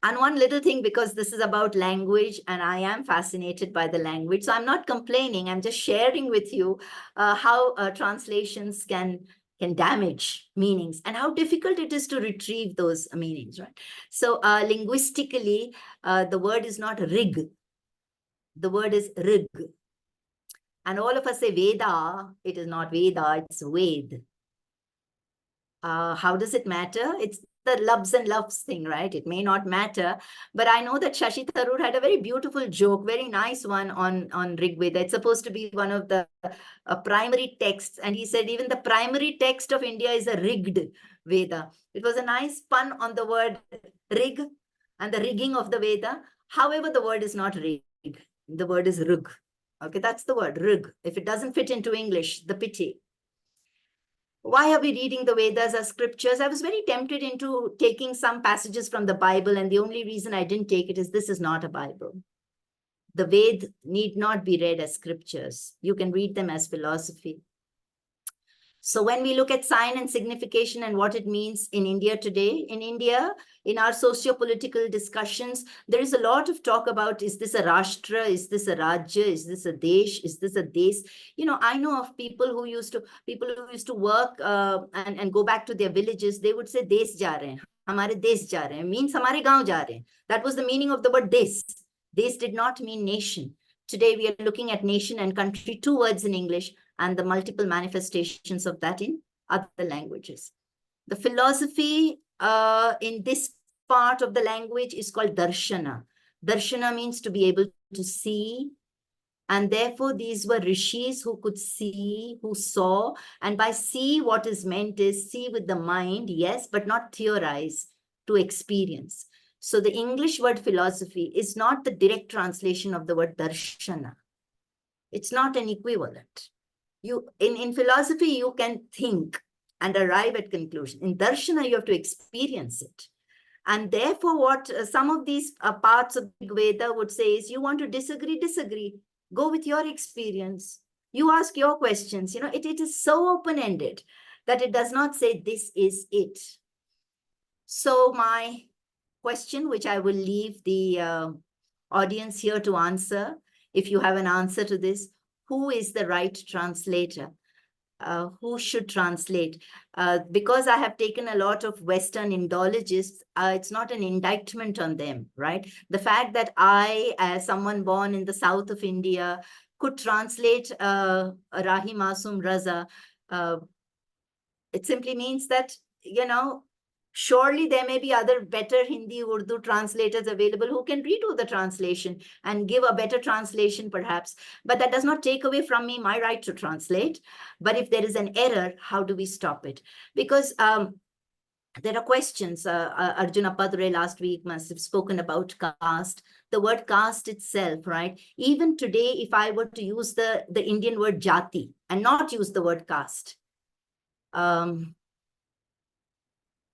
And one little thing, because this is about language and I am fascinated by the language. So I'm not complaining, I'm just sharing with you how translations can damage meanings and how difficult it is to retrieve those meanings, right? So linguistically, the word is not rig. The word is rig. And all of us say Veda. It is not Veda, it's Ved. How does it matter? It's the loves and loves thing, right? It may not matter, but I know that Shashi Tharoor had a very beautiful joke, very nice one on Rig Veda. It's supposed to be one of the primary texts. And he said, even the primary text of India is a rigged Veda. It was a nice pun on the word rig and the rigging of the Veda. However, the word is not rig. The word is rug. Okay, that's the word, rug. If it doesn't fit into English, the pity. Why are we reading the Vedas as scriptures? I was very tempted into taking some passages from the Bible, and the only reason I didn't take it is this is not a Bible. The Ved need not be read as scriptures. You can read them as philosophy. So when we look at sign and signification and what it means in India today, in our socio-political discussions, there is a lot of talk about, is this a Rashtra? Is this a Rajya? Is this a Desh? Is this a Des? You know, I know of people who used to work and go back to their villages. They would say, Des ja rahe hain, hamare Des ja rahe hain, means hamare gaon ja rahe hain. That was the meaning of the word Des. Des did not mean nation. Today we are looking at nation and country, two words in English, and the multiple manifestations of that in other languages. The philosophy in this part of the language is called darshana. Darshana means to be able to see, and therefore these were rishis who could see, who saw, and by see what is meant is see with the mind, yes, but not theorize, to experience. So the English word philosophy is not the direct translation of the word darshana. It's not an equivalent. In philosophy, you can think and arrive at conclusion. In darshana, you have to experience it. And therefore, what some of these parts of Veda would say is, you want to disagree. Go with your experience. You ask your questions. You know, it is so open-ended that it does not say this is it. So my question, which I will leave the audience here to answer, if you have an answer to this, who is the right translator? Who should translate? Because I have taken a lot of Western Indologists, it's not an indictment on them, right? The fact that I, as someone born in the south of India, could translate Rahi Masum Raza, it simply means that, you know, surely there may be other better Hindi, Urdu translators available who can redo the translation and give a better translation perhaps. But that does not take away from me my right to translate. But if there is an error, how do we stop it? Because there are questions. Arjuna Padre last week must have spoken about caste. The word caste itself, right? Even today, if I were to use the Indian word jati and not use the word caste,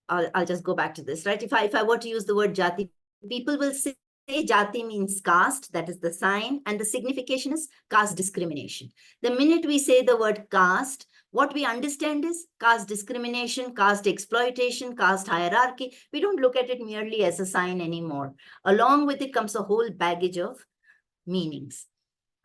I'll just go back to this, right? If I were to use the word jati, people will say jati means caste, that is the sign, and the signification is caste discrimination. The minute we say the word caste, what we understand is caste discrimination, caste exploitation, caste hierarchy. We don't look at it merely as a sign anymore. Along with it comes a whole baggage of meanings.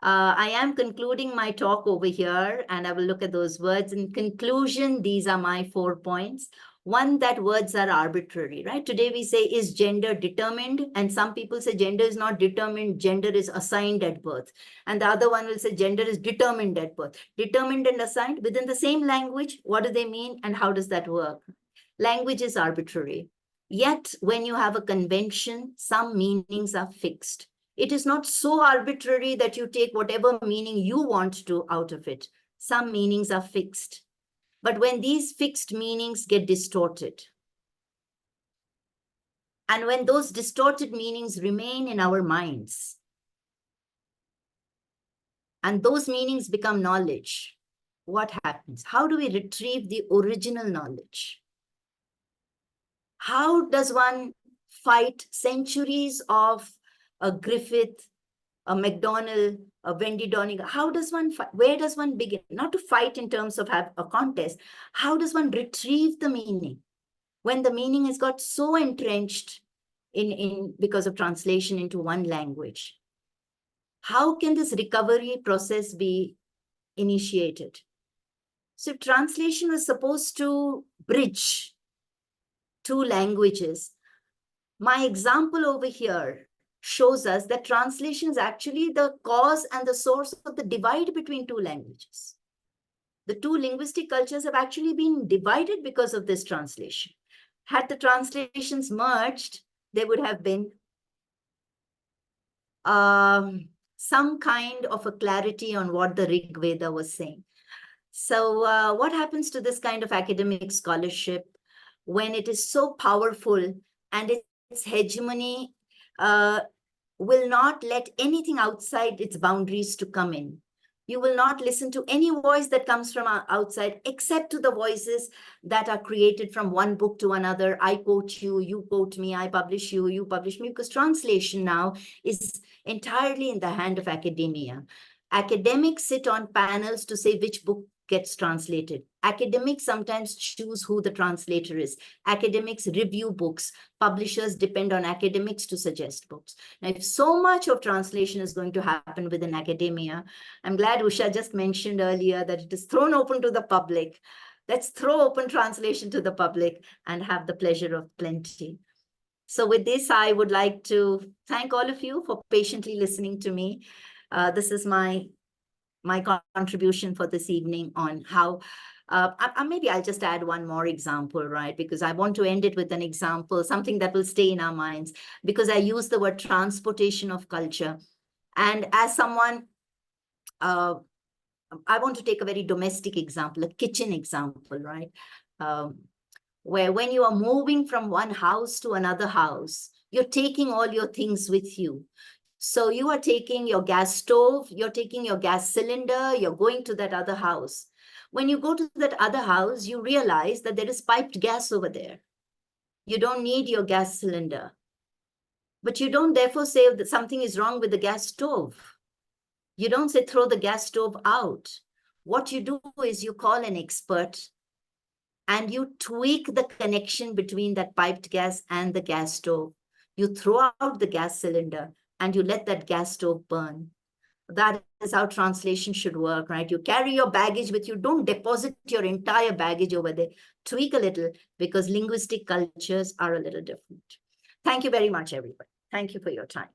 I am concluding my talk over here, and I will look at those words. In conclusion, these are my 4 points. One, that words are arbitrary, right? Today we say, is gender determined? And some people say gender is not determined, gender is assigned at birth. And the other one will say gender is determined at birth. Determined and assigned within the same language, what do they mean and how does that work? Language is arbitrary. Yet, when you have a convention, some meanings are fixed. It is not so arbitrary that you take whatever meaning you want to out of it. Some meanings are fixed. But when these fixed meanings get distorted, and when those distorted meanings remain in our minds, and those meanings become knowledge, what happens? How do we retrieve the original knowledge? How does one fight centuries of a Griffith, a MacDonald, a Wendy Doniger? How does one fight? Where does one begin? Not to fight in terms of have a contest. How does one retrieve the meaning when the meaning has got so entrenched in because of translation into one language? How can this recovery process be initiated? So translation was supposed to bridge two languages. My example over here shows us that translation is actually the cause and the source of the divide between two languages. The two linguistic cultures have actually been divided because of this translation. Had the translations merged, there would have been some kind of a clarity on what the Rig Veda was saying. So what happens to this kind of academic scholarship when it is so powerful and its hegemony will not let anything outside its boundaries to come in? You will not listen to any voice that comes from outside, except to the voices that are created from one book to another. I quote you, you quote me, I publish you, you publish me, because translation now is entirely in the hand of academia. Academics sit on panels to say which book gets translated. Academics sometimes choose who the translator is. Academics review books. Publishers depend on academics to suggest books. Now, if so much of translation is going to happen within academia, I'm glad Usha just mentioned earlier that it is thrown open to the public. Let's throw open translation to the public and have the pleasure of plenty. So with this, I would like to thank all of you for patiently listening to me. This is my contribution for this evening on how, maybe I'll just add one more example, right? Because I want to end it with an example, something that will stay in our minds, because I use the word transportation of culture. And as someone, I want to take a very domestic example, a kitchen example, right? Where when you are moving from one house to another house, you're taking all your things with you. So you are taking your gas stove, you're taking your gas cylinder, you're going to that other house. When you go to that other house, you realize that there is piped gas over there. You don't need your gas cylinder. But you don't therefore say that something is wrong with the gas stove. You don't say throw the gas stove out. What you do is you call an expert and you tweak the connection between that piped gas and the gas stove. You throw out the gas cylinder and you let that gas stove burn. That is how translation should work, right? You carry your baggage with you. Don't deposit your entire baggage over there. Tweak a little, because linguistic cultures are a little different. Thank you very much, everybody. Thank you for your time.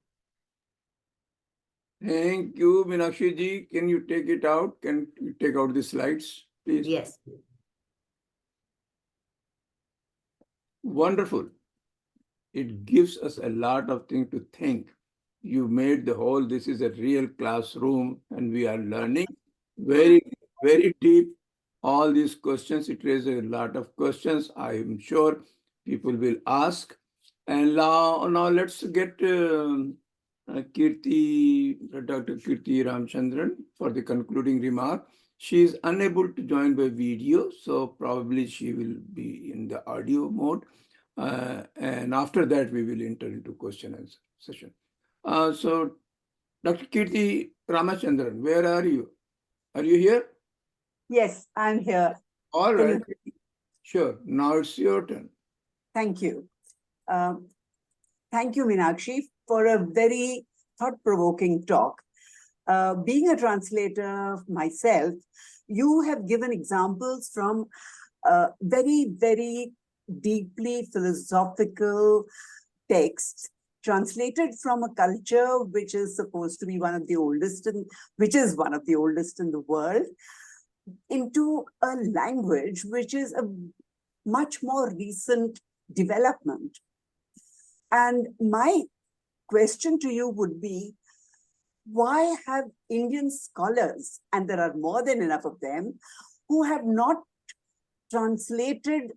Thank you, Meenakshi ji. Can you take it out? Can you take out the slides, please? Yes. Wonderful. It gives us a lot of things to think. You made the whole, this is a real classroom and we are learning very, very deep. All these questions, it raises a lot of questions. I am sure people will ask. And now let's get Kirti, Dr. Kirti Ramchandran for the concluding remark. She is unable to join by video, so probably she will be in the audio mode. And after that, we will enter into question and answer session. So, Dr. Kirti Ramachandran, where are you? Are you here? Yes, I'm here. All right. Sure. Now it's your turn. Thank you. Thank you, Meenakshi, for a very thought-provoking talk. Being a translator myself, you have given examples from very, very deeply philosophical texts translated from a culture which is supposed to be one of the oldest, which is one of the oldest in the world, into a language which is a much more recent development. And my question to you would be, why have Indian scholars, and there are more than enough of them, who have not translated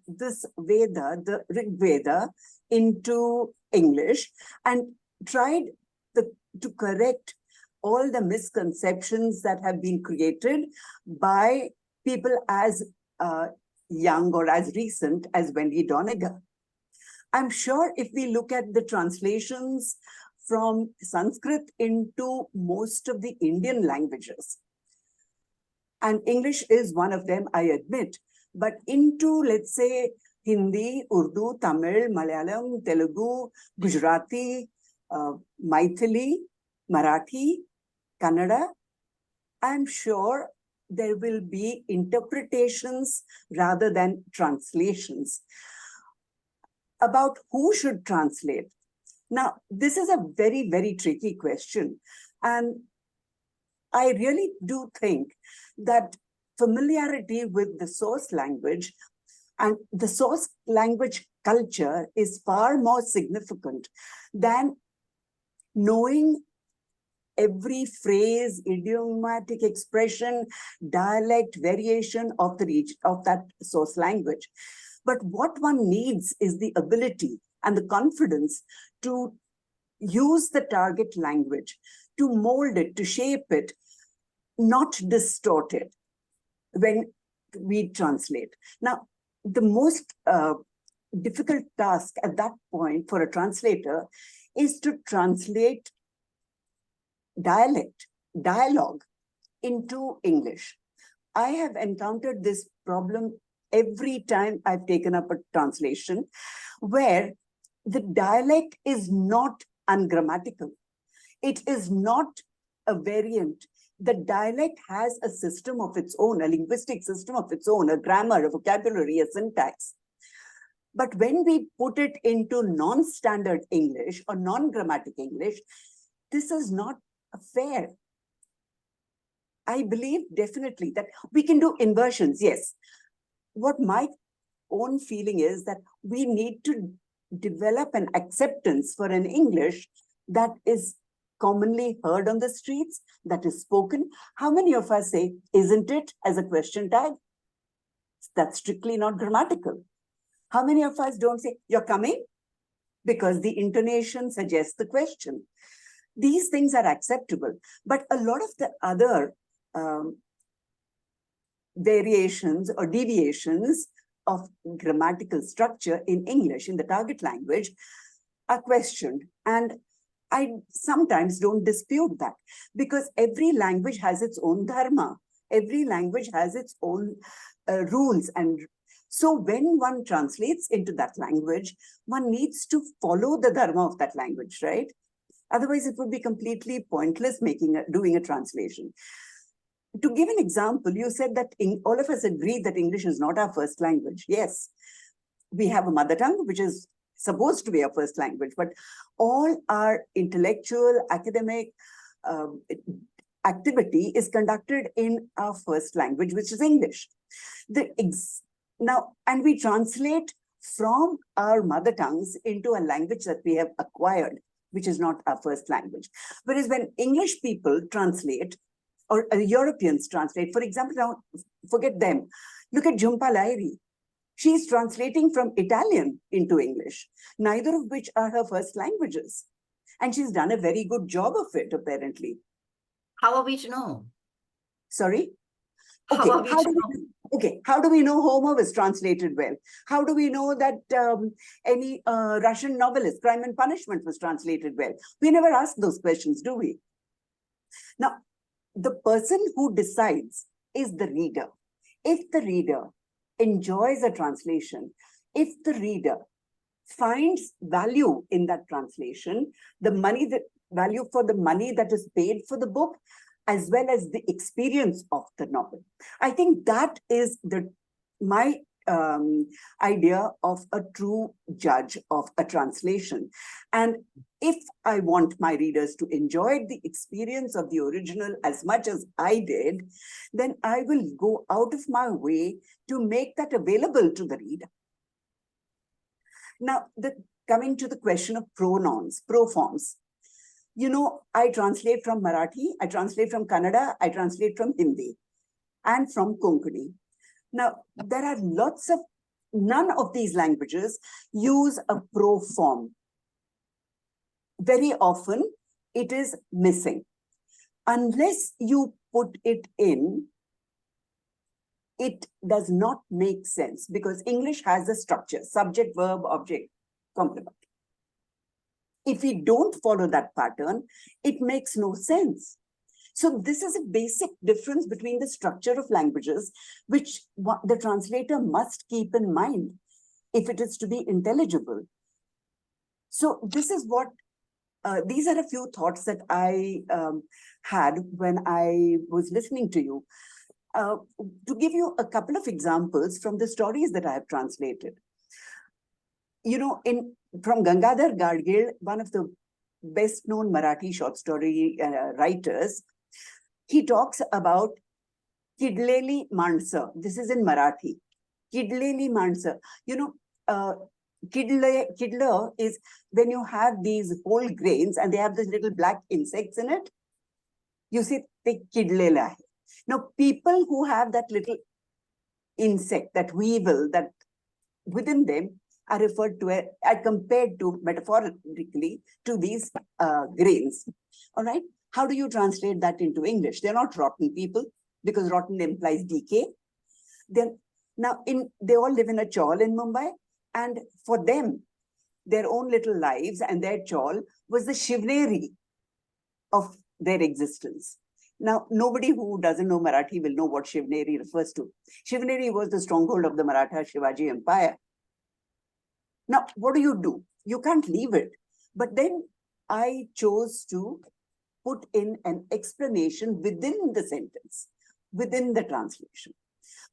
this Veda, the Rig Veda, into English and tried to correct all the misconceptions that have been created by people as young or as recent as Wendy Doniger? I'm sure if we look at the translations from Sanskrit into most of the Indian languages, and English is one of them, I admit, but into, let's say, Hindi, Urdu, Tamil, Malayalam, Telugu, Gujarati, Maithili, Marathi, Kannada, I'm sure there will be interpretations rather than translations about who should translate. Now, this is a very, very tricky question. And I really do think that familiarity with the source language and the source language culture is far more significant than knowing every phrase, idiomatic expression, dialect, variation of the region, of that source language. But what one needs is the ability and the confidence to use the target language, to mold it, to shape it, not distorted when we translate. Now, the most difficult task at that point for a translator is to translate dialogue into English. I have encountered this problem every time I've taken up a translation, where the dialect is not ungrammatical. It is not a variant. The dialect has a system of its own, a linguistic system of its own, a grammar, a vocabulary, a syntax. But when we put it into non-standard English or non-grammatic English, this is not fair. I believe definitely that we can do inversions, yes. What my own feeling is that we need to develop an acceptance for an English that is commonly heard on the streets, that is spoken. How many of us say, isn't it, as a question tag? That's strictly not grammatical. How many of us don't say, you're coming? Because the intonation suggests the question. These things are acceptable, but a lot of the other variations or deviations of grammatical structure in English, in the target language, are questioned. And I sometimes don't dispute that, because every language has its own dharma. Every language has its own rules. And so when one translates into that language, one needs to follow the dharma of that language, right? Otherwise, it would be completely pointless doing a translation. To give an example, you said that all of us agree that English is not our first language. Yes, we have a mother tongue, which is supposed to be our first language, but all our intellectual, academic activity is conducted in our first language, which is English. Now, and we translate from our mother tongues into a language that we have acquired, which is not our first language. Whereas when English people translate, or Europeans translate, for example, now forget them. Look at Jhumpa Lahiri. She's translating from Italian into English, neither of which are her first languages. And she's done a very good job of it, apparently. How are we to know? Sorry? How Okay, are we to know? How do we know Homer was translated well? How do we know that any Russian novelist, Crime and Punishment, was translated well? We never ask those questions, do we? Now, the person who decides is the reader. If the reader enjoys a translation, if the reader finds value in that translation, value for the money that is paid for the book, as well as the experience of the novel. I think that is my idea of a true judge of a translation. And if I want my readers to enjoy the experience of the original as much as I did, then I will go out of my way to make that available to the reader. Now, coming to the question of pronouns, proforms. You know, I translate from Marathi, I translate from Kannada, I translate from Hindi, and from Konkani. Now, there are none of these languages use a proform. Very often, it is missing. Unless you put it in, it does not make sense, because English has a structure: subject, verb, object, complement. If we don't follow that pattern, it makes no sense. So this is a basic difference between the structure of languages, which the translator must keep in mind if it is to be intelligible. So this is what, these are a few thoughts that I had when I was listening to you. To give you a couple of examples from the stories that I have translated. You know, from Gangadhar Gadgil, one of the best-known Marathi short story writers, he talks about Kidleli Mansa. This is in Marathi. Kidleli Mansa. You know, kidla is when you have these whole grains and they have these little black insects in it. You say, te kidlela hai. Now, people who have that little insect, that weevil, that within them, are referred to, are compared to metaphorically to these grains. All right. How do you translate that into English? They're not rotten people, because rotten implies decay. Then now they all live in a chawl in Mumbai, and for them, their own little lives and their chawl was the shivneri of their existence. Now, nobody who doesn't know Marathi will know what shivneri refers to. Shivneri was the stronghold of the Maratha Shivaji Empire. Now, what do? You can't leave it. But then I chose to put in an explanation within the sentence, within the translation.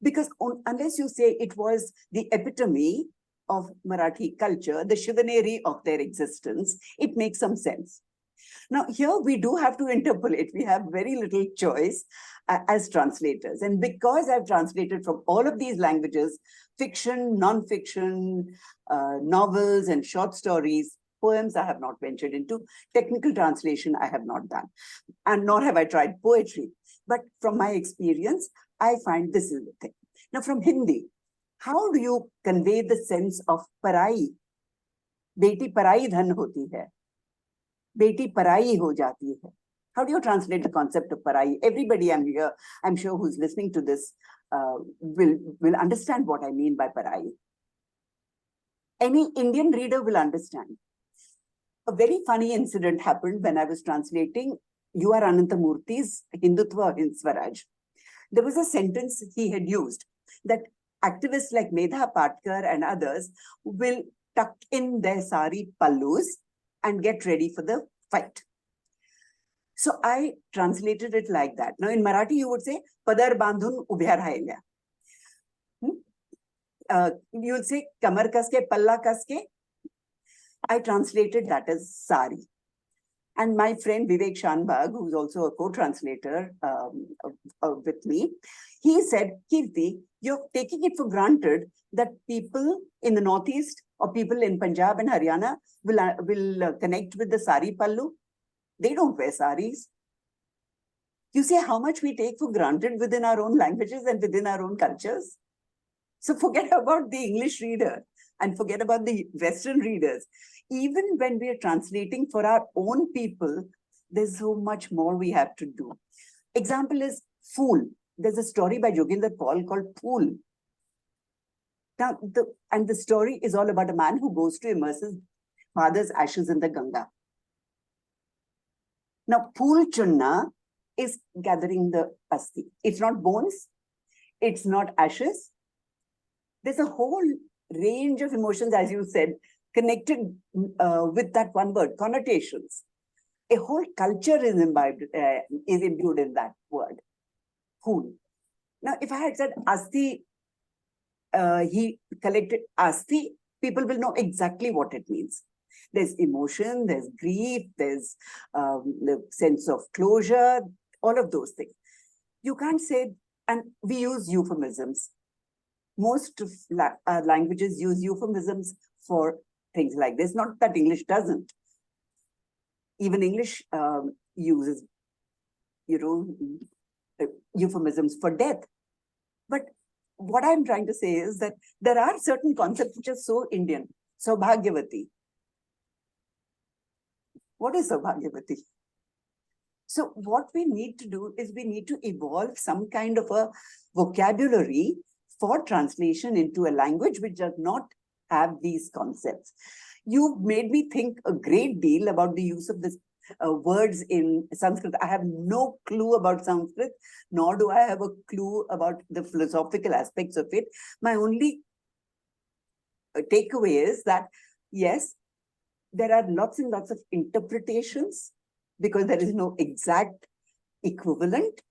Because unless you say it was the epitome of Marathi culture, the shivneri of their existence, it makes some sense. Now, here we do have to interpolate. We have very little choice as translators. And because I've translated from all of these languages, fiction, non-fiction, novels and short stories, poems I have not ventured into, technical translation I have not done, and nor have I tried poetry. But from my experience, I find this is the thing. Now, from Hindi, how do you convey the sense of parai? Beti parai dhan hoti hai. Beti parai ho jati hai. How do you translate the concept of parai? Everybody I'm sure who's listening to this will understand what I mean by parai. Any Indian reader will understand. A very funny incident happened when I was translating U.R. Anantamurthy's Hindutva in Swaraj. There was a sentence he had used that activists like Medha Patkar and others will tuck in their sari pallus and get ready for the fight. So I translated it like that. Now in Marathi, you would say, Padar bandhun ubhya rahelya. You would say, Kamar kaske, palla kaske. I translated that as sari. And my friend Vivek Shanbhag, who's also a co-translator with me, he said, Kirti, you're taking it for granted that people in the Northeast or people in Punjab and Haryana will connect with the sari pallu. They don't wear saris. You see how much we take for granted within our own languages and within our own cultures? So forget about the English reader and forget about the Western readers. Even when we are translating for our own people, there's so much more we have to do. Example is Fool. There's a story by Joginder Paul called Fool. Now, the story is all about a man who goes to immerse his father's ashes in the Ganga. Now, Pool Chunna is gathering the asti. It's not bones. It's not ashes. There's a whole range of emotions, as you said, connected with that one word, connotations. A whole culture is imbued in that word, Pool. Now, if I had said asti, he collected asti, people will know exactly what it means. There's emotion, there's grief, there's the sense of closure, all of those things. You can't say, and we use euphemisms. Most of languages use euphemisms for things like this. Not that English doesn't. Even English uses, euphemisms for death. But what I'm trying to say is that there are certain concepts which are so Indian. Saubhagyavati. What is Saubhagyavati? So what we need to do is we need to evolve some kind of a vocabulary for translation into a language which does not have these concepts. You made me think a great deal about the use of this words in Sanskrit. I have no clue about Sanskrit, nor do I have a clue about the philosophical aspects of it. My only takeaway is that, yes, there are lots and lots of interpretations because there is no exact equivalent.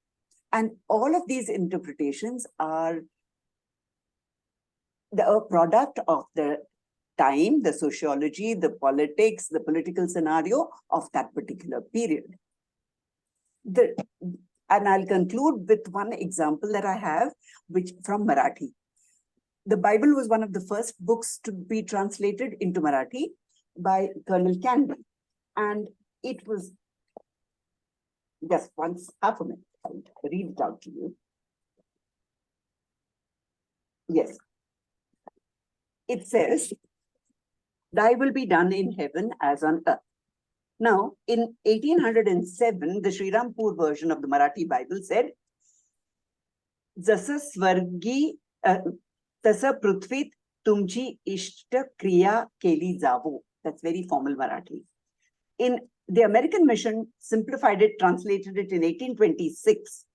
And all of these interpretations are a product of the time, the sociology, the politics, the political scenario of that particular period. And I'll conclude with one example that I have, which from Marathi. The Bible was one of the first books to be translated into Marathi by Colonel Canby. And it was just half a minute. I'll read it out to you. Yes. It says, "Thy will be done in heaven as on earth." Now, in 1807, the Sri Rampur version of the Marathi Bible said, Jasa Swargi Tasa Prithvit Tumchi Ishta Kriya Keli Javo. That's very formal Marathi. In the American Mission, simplified it, translated it in 1826.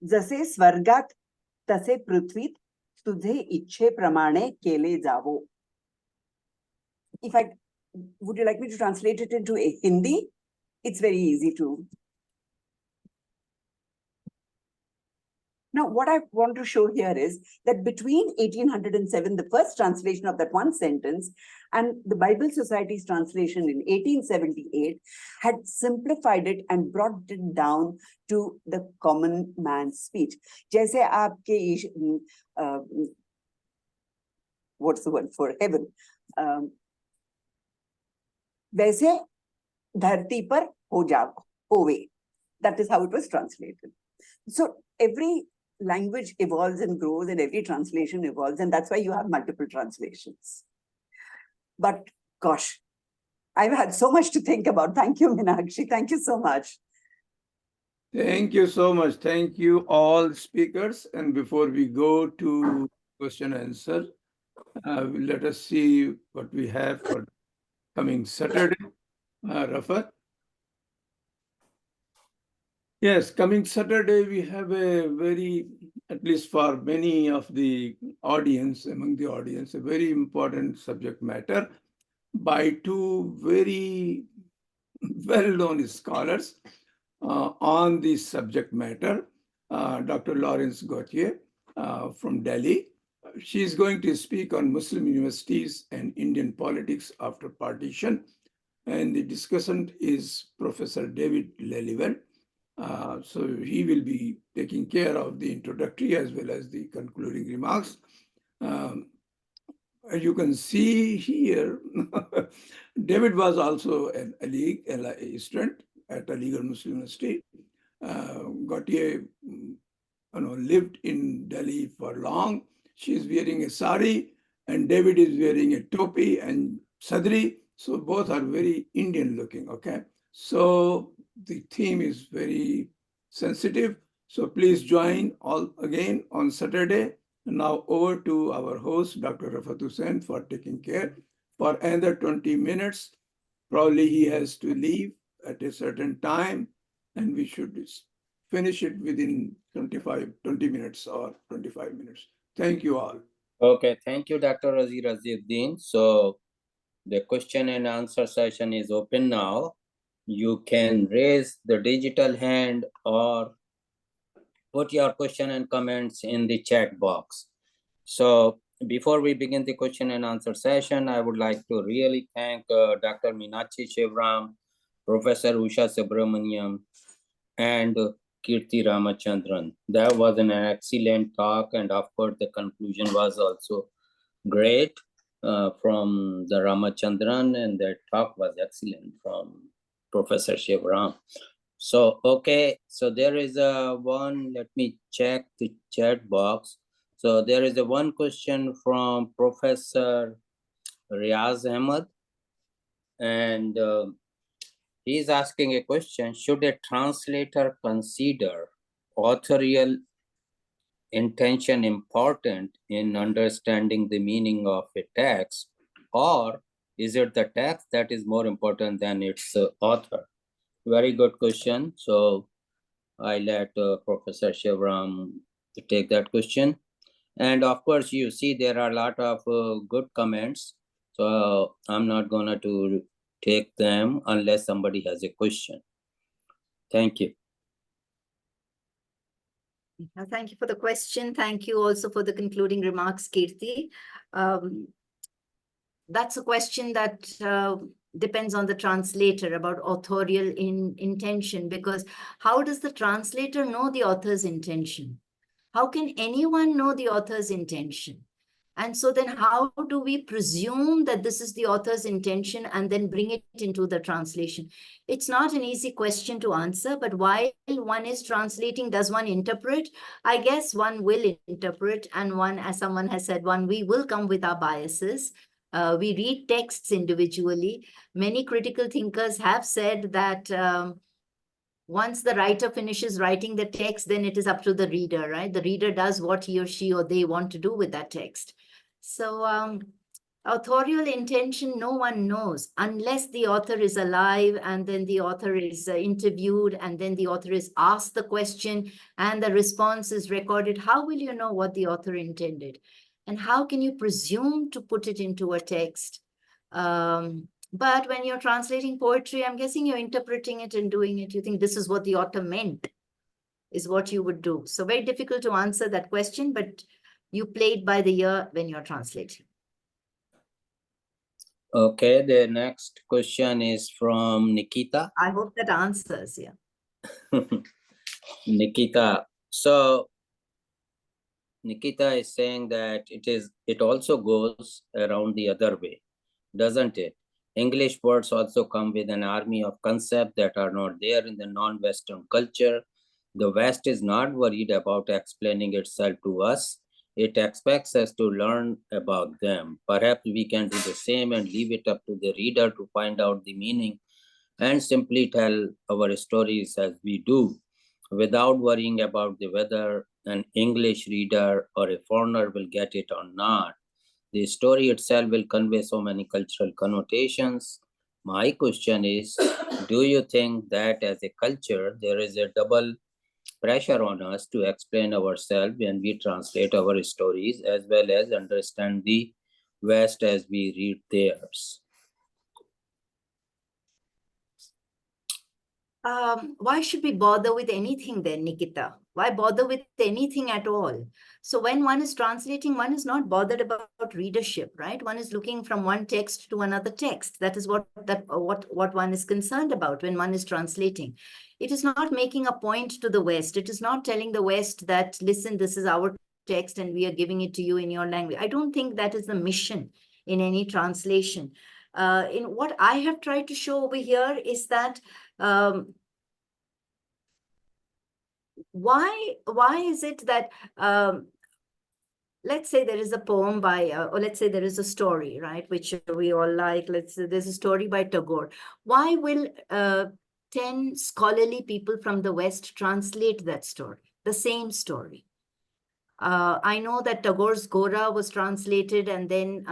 Jase Swargat Tase Prithvit Tujhe Ichhe Pramane Kele Javo. Would you like me to translate it into a Hindi? It's very easy to. Now, what I want to show here is that between 1807, the first translation of that one sentence, and the Bible Society's translation in 1878 had simplified it and brought it down to the common man's speech. Jaise aapke, what's the word for heaven? वैसे धरती पर हो जाओ, होवे. That is how it was translated. So every language evolves and grows, and every translation evolves, and that's why you have multiple translations. But gosh, I've had so much to think about. Thank you, Meenakshi. Thank you so much. Thank you so much. Thank you all speakers. And before we go to question and answer, let us see what we have for coming Saturday. Rafat? Yes, coming Saturday, we have a very, at least for many of the audience, among the audience, a very important subject matter by two very well-known scholars on this subject matter, Dr. Lawrence Gautier from Delhi. She is going to speak on Muslim universities and Indian politics after partition. And the discussant is Professor David Lelyveld. So he will be taking care of the introductory as well as the concluding remarks. As you can see here, David was also an a student at Aligarh Muslim University. Gautier lived in Delhi for long. She is wearing a sari and David is wearing a topi and sadri. So both are very Indian looking, okay? So the theme is very sensitive. So please join all again on Saturday. Now over to our host, Dr. Rafat Hussain, for taking care for another 20 minutes. Probably he has to leave at a certain time and we should finish it within 20 minutes or 25 minutes. Thank you all. Okay, thank you, Dr. Raziuddin. So the question and answer session is open now. You can raise the digital hand or put your question and comments in the chat box. So before we begin the question and answer session, I would like to really thank Dr. Meenakshi Shivram, Professor Usha Subramaniam, and Kirti Ramachandran. That was an excellent talk, and of course the conclusion was also great from the Ramachandran, and that talk was excellent from Professor Shivram. So, okay, so there is a one, let me check the chat box. So there is a one question from Professor Riaz Ahmed, and he's asking a question: should a translator consider authorial intention important in understanding the meaning of a text, or is it the text that is more important than its author? Very good question. So I let Professor Shivram to take that question. And of course, you see there are a lot of good comments. So I'm not gonna to take them unless somebody has a question. Thank you. Thank you for the question. Thank you also for the concluding remarks, Kirti. That's a question that depends on the translator about authorial intention, because how does the translator know the author's intention? How can anyone know the author's intention? And so then how do we presume that this is the author's intention and then bring it into the translation? It's not an easy question to answer, but while one is translating, does one interpret? I guess one will interpret, and one, as someone has said, we will come with our biases. We read texts individually. Many critical thinkers have said that once the writer finishes writing the text, then it is up to the reader, right? The reader does what he or she or they want to do with that text. So authorial intention, no one knows unless the author is alive and then the author is interviewed and then the author is asked the question and the response is recorded. How will you know what the author intended? And how can you presume to put it into a text? But when you're translating poetry, I'm guessing you're interpreting it and doing it. You think this is what the author meant, is what you would do. So very difficult to answer that question, but you play it by the ear when you're translating. Okay, the next question is from Nikita. I hope that answers, yeah. Nikita. So Nikita is saying that it also goes around the other way, doesn't it? English words also come with an army of concepts that are not there in the non-Western culture. The West is not worried about explaining itself to us. It expects us to learn about them. Perhaps we can do the same and leave it up to the reader to find out the meaning and simply tell our stories as we do, without worrying about the whether an English reader or a foreigner will get it or not. The story itself will convey so many cultural connotations. My question is, do you think that as a culture, there is a double pressure on us to explain ourselves when we translate our stories as well as understand the West as we read theirs? Why should we bother with anything then, Nikita? Why bother with anything at all? So when one is translating, one is not bothered about readership, right? One is looking from one text to another text. That is what one is concerned about when one is translating. It is not making a point to the West. It is not telling the West that, listen, this is our text and we are giving it to you in your language. I don't think that is the mission in any translation. In what I have tried to show over here is that why is it that let's say there is a poem by or let's say there is a story, right, which we all like. Let's say there's a story by Tagore. Why will 10 scholarly people from the West translate that story, the same story? I know that Tagore's Gora was translated, and then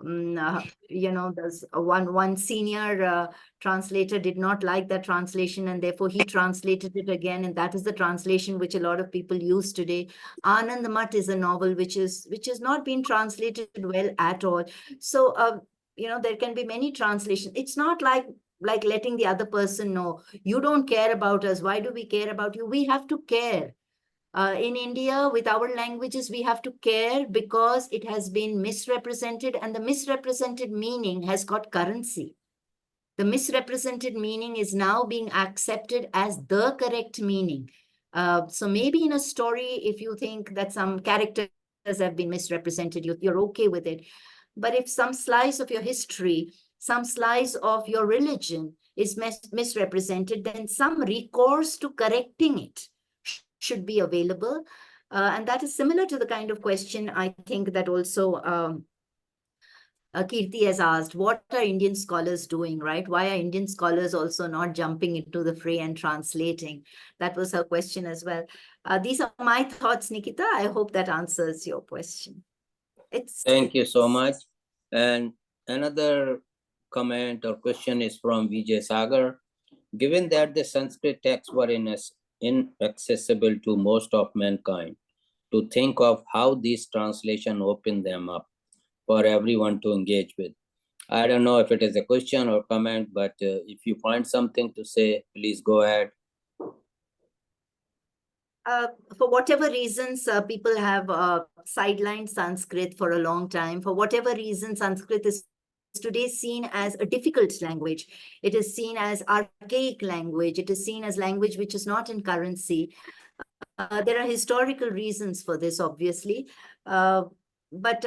there's one senior translator did not like that translation, and therefore he translated it again, and that is the translation which a lot of people use today. Anand Math is a novel which is not been translated well at all. So there can be many translations. It's not like letting the other person know, you don't care about us. Why do we care about you? We have to care. In India, with our languages, we have to care because it has been misrepresented, and the misrepresented meaning has got currency. The misrepresented meaning is now being accepted as the correct meaning. So maybe in a story, if you think that some characters have been misrepresented, you're okay with it. But if some slice of your history, some slice of your religion is misrepresented, then some recourse to correcting it should be available. And that is similar to the kind of question I think that also Kirti has asked, what are Indian scholars doing, right? Why are Indian scholars also not jumping into the fray and translating? That was her question as well. These are my thoughts, Nikita. I hope that answers your question. Thank you so much. And another comment or question is from Vijay Sagar. Given that the Sanskrit texts were inaccessible to most of mankind, to think of how these translations open them up for everyone to engage with. I don't know if it is a question or comment, but if you find something to say, please go ahead. For whatever reasons, people have sidelined Sanskrit for a long time. For whatever reason, Sanskrit is today seen as a difficult language. It is seen as archaic language. It is seen as language which is not in currency. There are historical reasons for this, obviously. But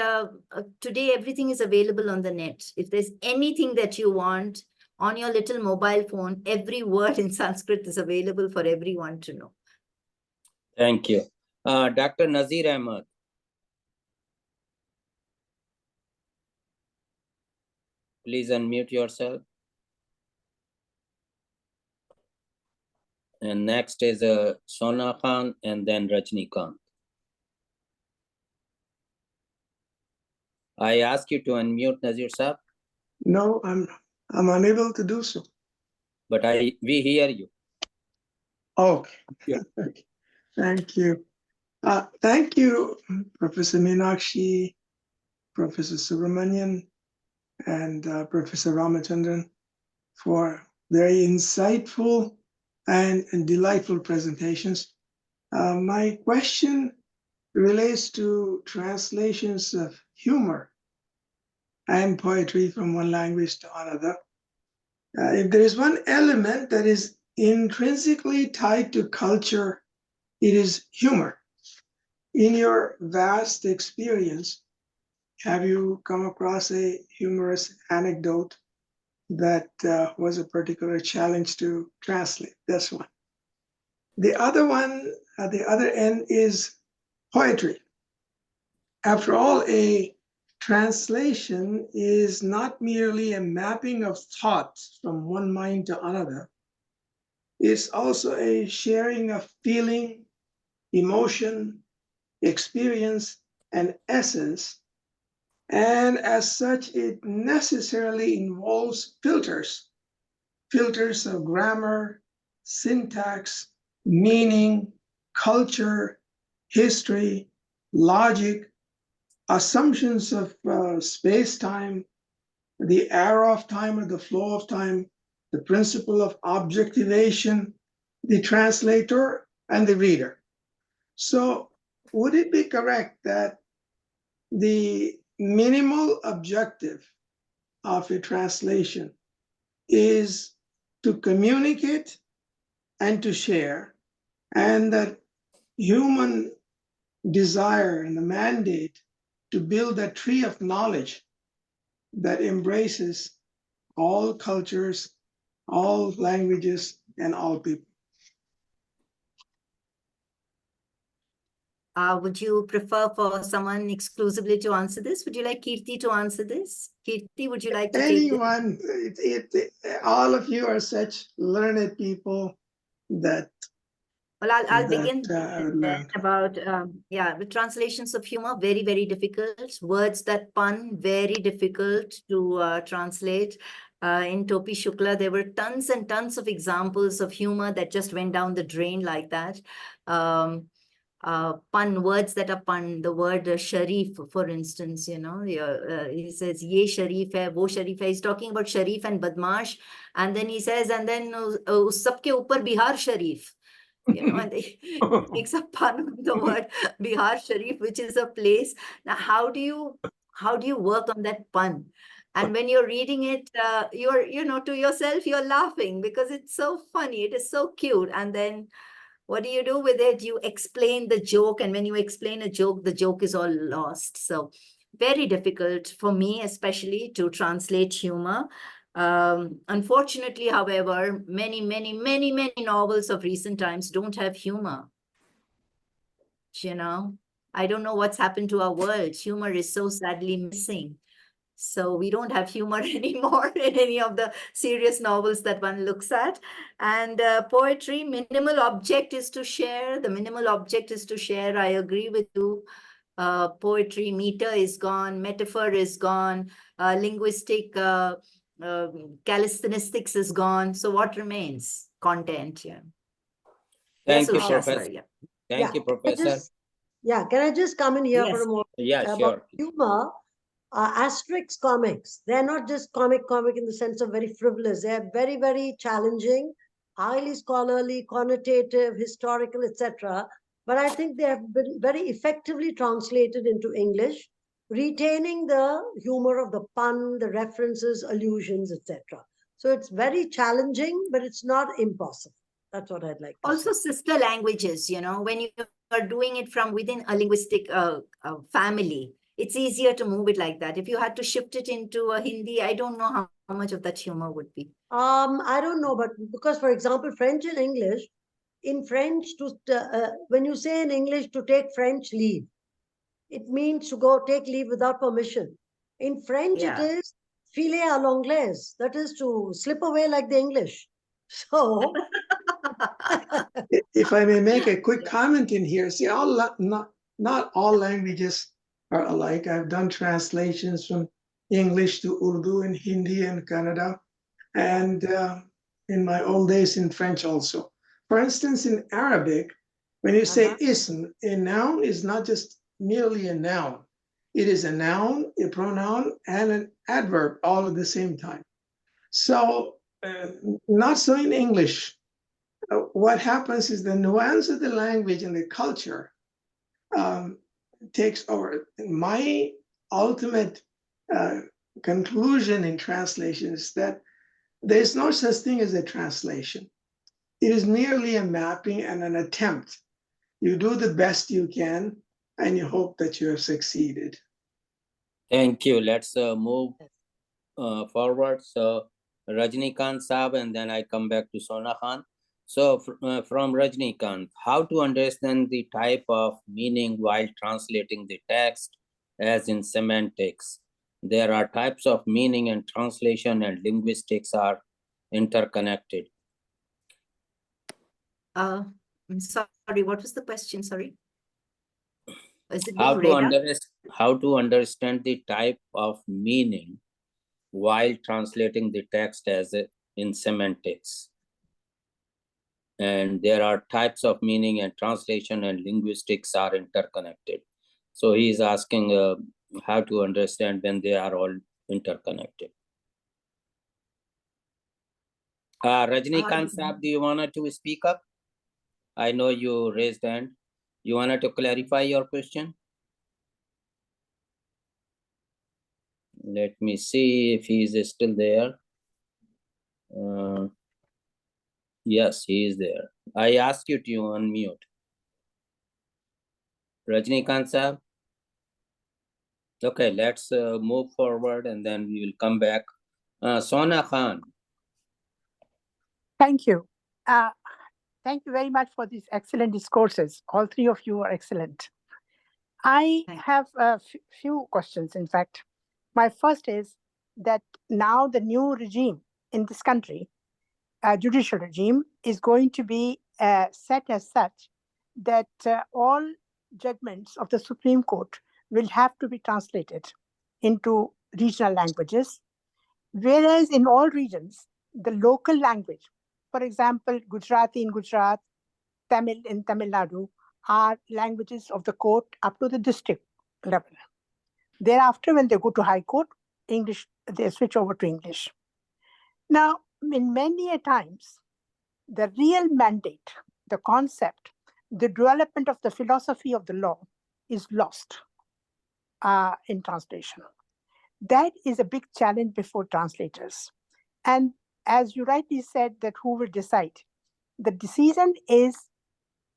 today, everything is available on the net. If there's anything that you want on your little mobile phone, every word in Sanskrit is available for everyone to know. Thank you. Dr. Nazir Ahmed. Please unmute yourself. And next is Sona Khan and then Rajnikant. I ask you to unmute Nazir Saab, No, I'm unable to do so. but we hear you. Okay. Yeah. Okay. Thank you. Thank you, Professor Meenakshi, Professor Subramanian, and Professor Ramachandran for very insightful and delightful presentations. My question relates to translations of humor and poetry from one language to another. If there is one element that is intrinsically tied to culture, it is humor. In your vast experience, have you come across a humorous anecdote that was a particular challenge to translate? That's one. The other one, at the other end, is poetry. After all, a translation is not merely a mapping of thoughts from one mind to another. It's also a sharing of feeling, emotion, experience, and essence. And as such, it necessarily involves filters of grammar, syntax, meaning, culture, history, logic, assumptions of space-time, the arrow of time or the flow of time, the principle of objectivation, the translator, and the reader. So would it be correct that the minimal objective of a translation is to communicate and to share, and that human desire and the mandate to build a tree of knowledge that embraces all cultures, all languages, and all people? Would you prefer for someone exclusively to answer this? Would you like Kirti to answer this? Kirti, would you like to take this? Anyone, all of you are such learned people that Well, I'll begin I would then learn. about, the translations of humor, very, very difficult. Words that pun, very difficult to translate. In Topi Shukla, there were tons and tons of examples of humor that just went down the drain like that. Pun, words that are pun, the word sharif, for instance, he says, ye sharif hai, wo sharif hai. He's talking about sharif and badmash. And then he says, and then us sabke upar Bihar sharif. And he makes a pun on the word Bihar Sharif, which is a place. Now, how do you work on that pun? And when you're reading it, you're, to yourself, you're laughing because it's so funny. It is so cute. And then what do you do with it? You explain the joke. And when you explain a joke, the joke is all lost. So very difficult for me, especially to translate humor. Unfortunately, however, many novels of recent times don't have humor. I don't know what's happened to our world. Humor is so sadly missing. So we don't have humor anymore in any of the serious novels that one looks at. And poetry, minimal object is to share. The minimal object is to share. I agree with you. Poetry, meter is gone, metaphor is gone, linguistic calisthenics is gone. So what remains? Content. Yeah. Thank you, Usha, Professor. sir, yeah. Thank you, Can I Professor. can I just come in here for Yes. a moment? Yeah, About sure. humor, Asterix comics, they're not just comic in the sense of very frivolous. They're very, very challenging, highly scholarly, connotative, historical, etc. But I think they have been very effectively translated into English, retaining the humor of the pun, the references, allusions, etc. So it's very challenging, but it's not impossible. That's what I'd like to Also say. sister languages, when you are doing it from within a linguistic family, it's easier to move it like that. If you had to shift it into a Hindi, I don't know how much of that humor would be. I don't know, but because, for example, French and English, in French, when you say in English to take French leave, it means to go take leave without permission. In French, it Yeah. is filer à l'anglaise, that is to slip away like the English. So, If I may make a quick comment in here, see, not all languages are alike. I've done translations from English to Urdu and Hindi and Kannada, and in my old days in French also. For instance, in Arabic, when you say ism, a noun is not just merely a noun. It is a noun, a pronoun, and an adverb all at the same time. So, not so in English. What happens is the nuance of the language and the culture takes over. My ultimate conclusion in translation is that there's no such thing as a translation. It is merely a mapping and an attempt. You do the best you can, and you hope that you have succeeded. Thank you. Let's move forward. So Rajnikant Saab, and then I come back to Sona Khan. So from Rajnikant, how to understand the type of meaning while translating the text as in semantics? There are types of meaning, and translation and linguistics are interconnected. I'm sorry, what was the question? Sorry. Is it How being read out? how to understand the type of meaning while translating the text as in semantics? And there are types of meaning, and translation and linguistics are interconnected. So he is asking how to understand when they are all interconnected. Rajnikant Saab, do you want to speak up? I know you raised hand. You wanted to clarify your question? Let me see if he is still there. Yes, he is there. I asked you to unmute. Rajnikant Saab? Okay, let's move forward and then we will come back. Sona Khan. Thank you. Thank you very much for these excellent discourses. All three of you are excellent. I have a few questions, in fact. My first is that now the new regime in this country, judicial regime, is going to be set as such that all judgments of the Supreme Court will have to be translated into regional languages, whereas in all regions, the local language, for example, Gujarati in Gujarat, Tamil in Tamil Nadu, are languages of the court up to the district level. Thereafter, when they go to High Court, English, they switch over to English. Now, in many a times, the real mandate, the concept, the development of the philosophy of the law is lost in translation. That is a big challenge before translators. And as you rightly said, that who will decide? The decision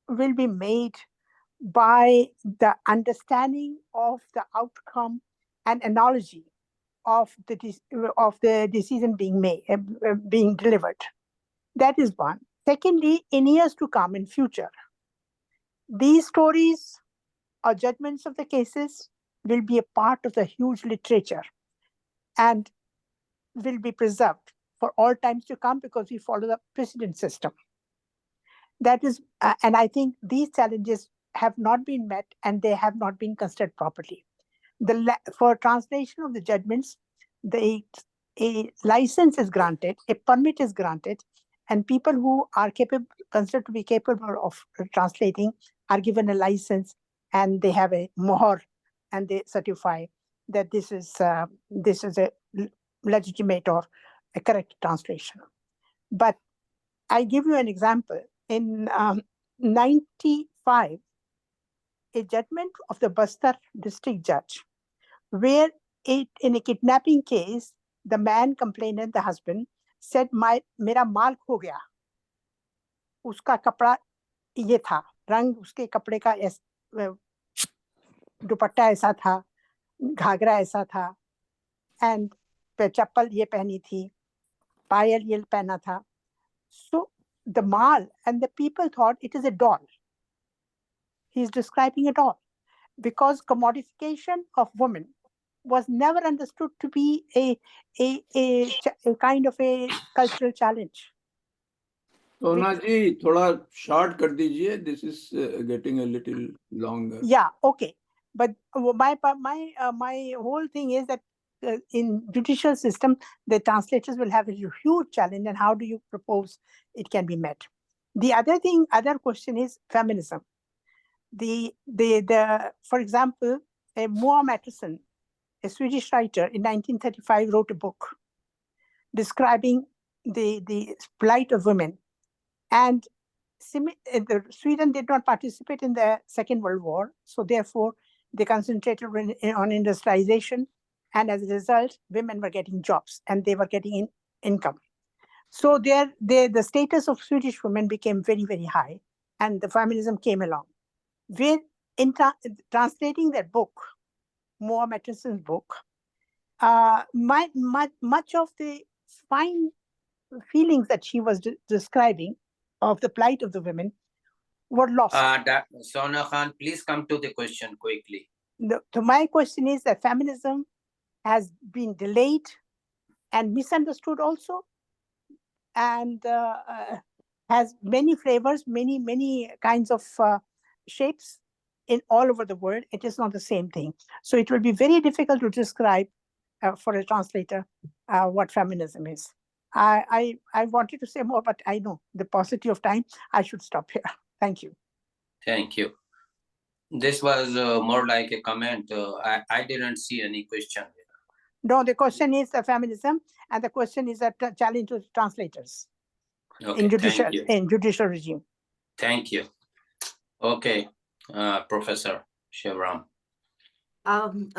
will be made by the understanding of the outcome and analogy of the decision being made, being delivered. That is one. Secondly, in years to come in future, these stories or judgments of the cases will be a part of the huge literature and will be preserved for all times to come because we follow the precedent system. That is, and I think these challenges have not been met and they have not been considered properly. For translation of the judgments, a license is granted, a permit is granted, and people who are considered to be capable of translating are given a license, and they have a mohar, and they certify that this is a legitimate or a correct translation. But I give you an example. In 95, a judgment of the Bastar district judge, where in a kidnapping case, the man complainant, the husband, said, "Mera maal kho gaya." Uska kapda ye tha, rang uske kapde ka dupatta aisa tha, Ghaghara ऐसा था, and chappal ye pehni thi, payal ye pehna tha. So the mal and the people thought it is a doll. He's describing a doll because commodification of women was never understood to be a kind of a cultural challenge. सोना जी थोड़ा short कर दीजिए. This is getting a little longer. Yeah, okay. But my whole thing is that in judicial system, the translators will have a huge challenge, and how do you propose it can be met? The other question is feminism. For example, Moa Mattisson, a Swedish writer in 1935, wrote a book describing the plight of women. And Sweden did not participate in the Second World War, so therefore they concentrated on industrialization, and as a result, women were getting jobs and they were getting income. So the status of Swedish women became very, very high, and the feminism came along. Translating that book, Moa Mattisson's book, much of the fine feelings that she was describing of the plight of the women were lost. Sona Khan, please come to the question quickly. So my question is that feminism has been delayed and misunderstood also, and has many flavors, many kinds of shapes in all over the world. It is not the same thing. So it will be very difficult to describe for a translator what feminism is. I wanted to say more, but I know the paucity of time. I should stop here. Thank you. Thank you. This was more like a comment. I didn't see any question. No, the question is the feminism, and the question is a challenge to translators in judicial regime. Thank you. Okay, Professor Shivram.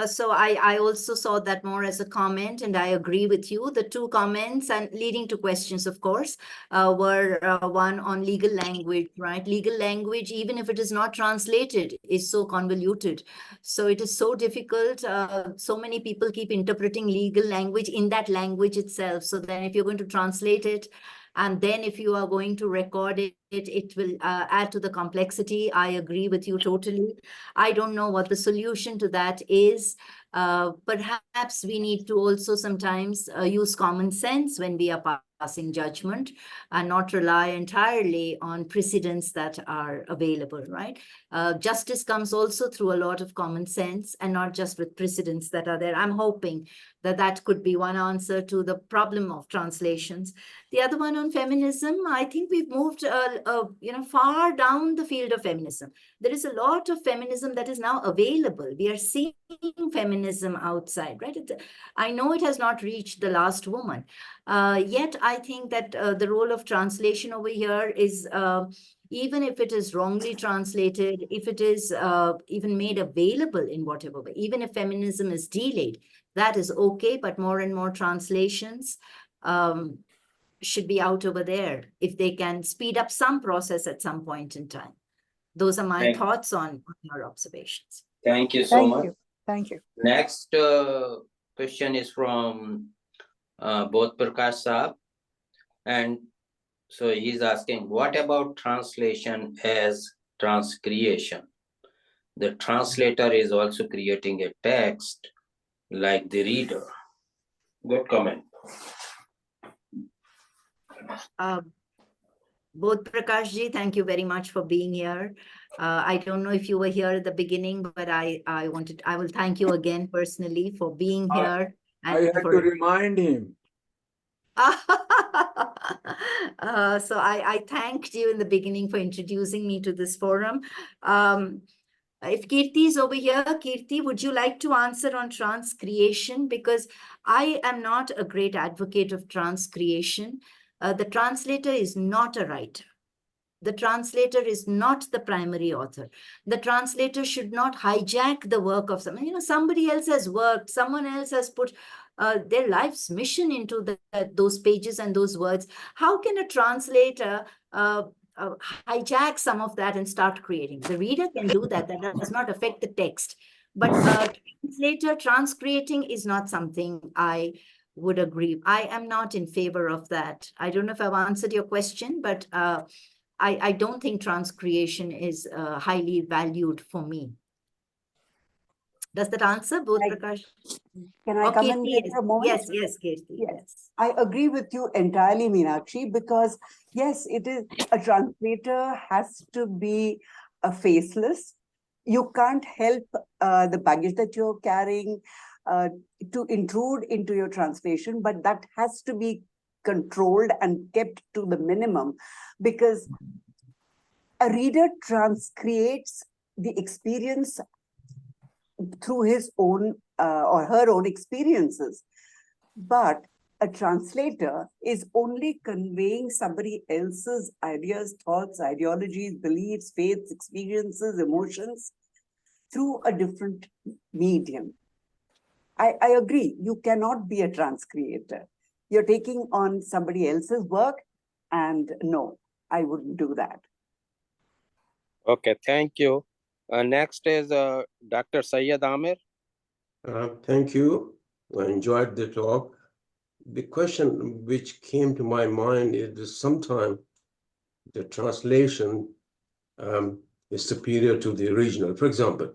So I also saw that more as a comment, and I agree with you. The two comments and leading to questions, of course, were one on legal language, right? Legal language, even if it is not translated, is so convoluted. So it is so difficult. So many people keep interpreting legal language in that language itself. So then if you're going to translate it, and then if you are going to record it, it will add to the complexity. I agree with you totally. I don't know what the solution to that is. Perhaps we need to also sometimes use common sense when we are passing judgment and not rely entirely on precedents that are available, right? Justice comes also through a lot of common sense and not just with precedents that are there. I'm hoping that that could be one answer to the problem of translations. The other one on feminism, I think we've moved far down the field of feminism. There is a lot of feminism that is now available. We are seeing feminism outside, right? I know it has not reached the last woman. Yet I think that the role of translation over here is, even if it is wrongly translated, if it is even made available in whatever way, even if feminism is delayed, that is okay, but more and more translations should be out over there if they can speed up some process at some point in time. Those are my thoughts on your observations. Thank you so much. Thank you. Next question is from both Prakash Saab. And so he's asking, what about translation as transcreation? The translator is also creating a text like the reader. Good comment. Both Prakash ji, thank you very much for being here. I don't know if you were here at the beginning, but I will thank you again personally for being here. I had to remind him. So I thanked you in the beginning for introducing me to this forum. If Kirti is over here, Kirti, would you like to answer on transcreation? Because I am not a great advocate of transcreation. The translator is not a writer. The translator is not the primary author. The translator should not hijack the work of someone. You know, somebody else has worked, someone else has put their life's mission into those pages and those words. How can a translator hijack some of that and start creating? The reader can do that. That does not affect the text. But translator transcreating is not something I would agree. I am not in favor of that. I don't know if I've answered your question, but I don't think transcreation is highly valued for me. Does that answer both, Prakash? Can I come in there for a moment? Yes, yes, Kirti. Yes. I agree with you entirely, Meenakshi, because yes, it is a translator has to be a faceless. You can't help the baggage that you're carrying to intrude into your translation, but that has to be controlled and kept to the minimum, because a reader creates the experience through his own or her own experiences. But a translator is only conveying somebody else's ideas, thoughts, ideologies, beliefs, faiths, experiences, emotions through a different medium. I agree, you cannot be a transcreator. You're taking on somebody else's work, and no, I wouldn't do that. Okay, thank you. Next is Dr. Syed Amir. Thank you. I enjoyed the talk. The question which came to my mind is that sometimes the translation is superior to the original. For example,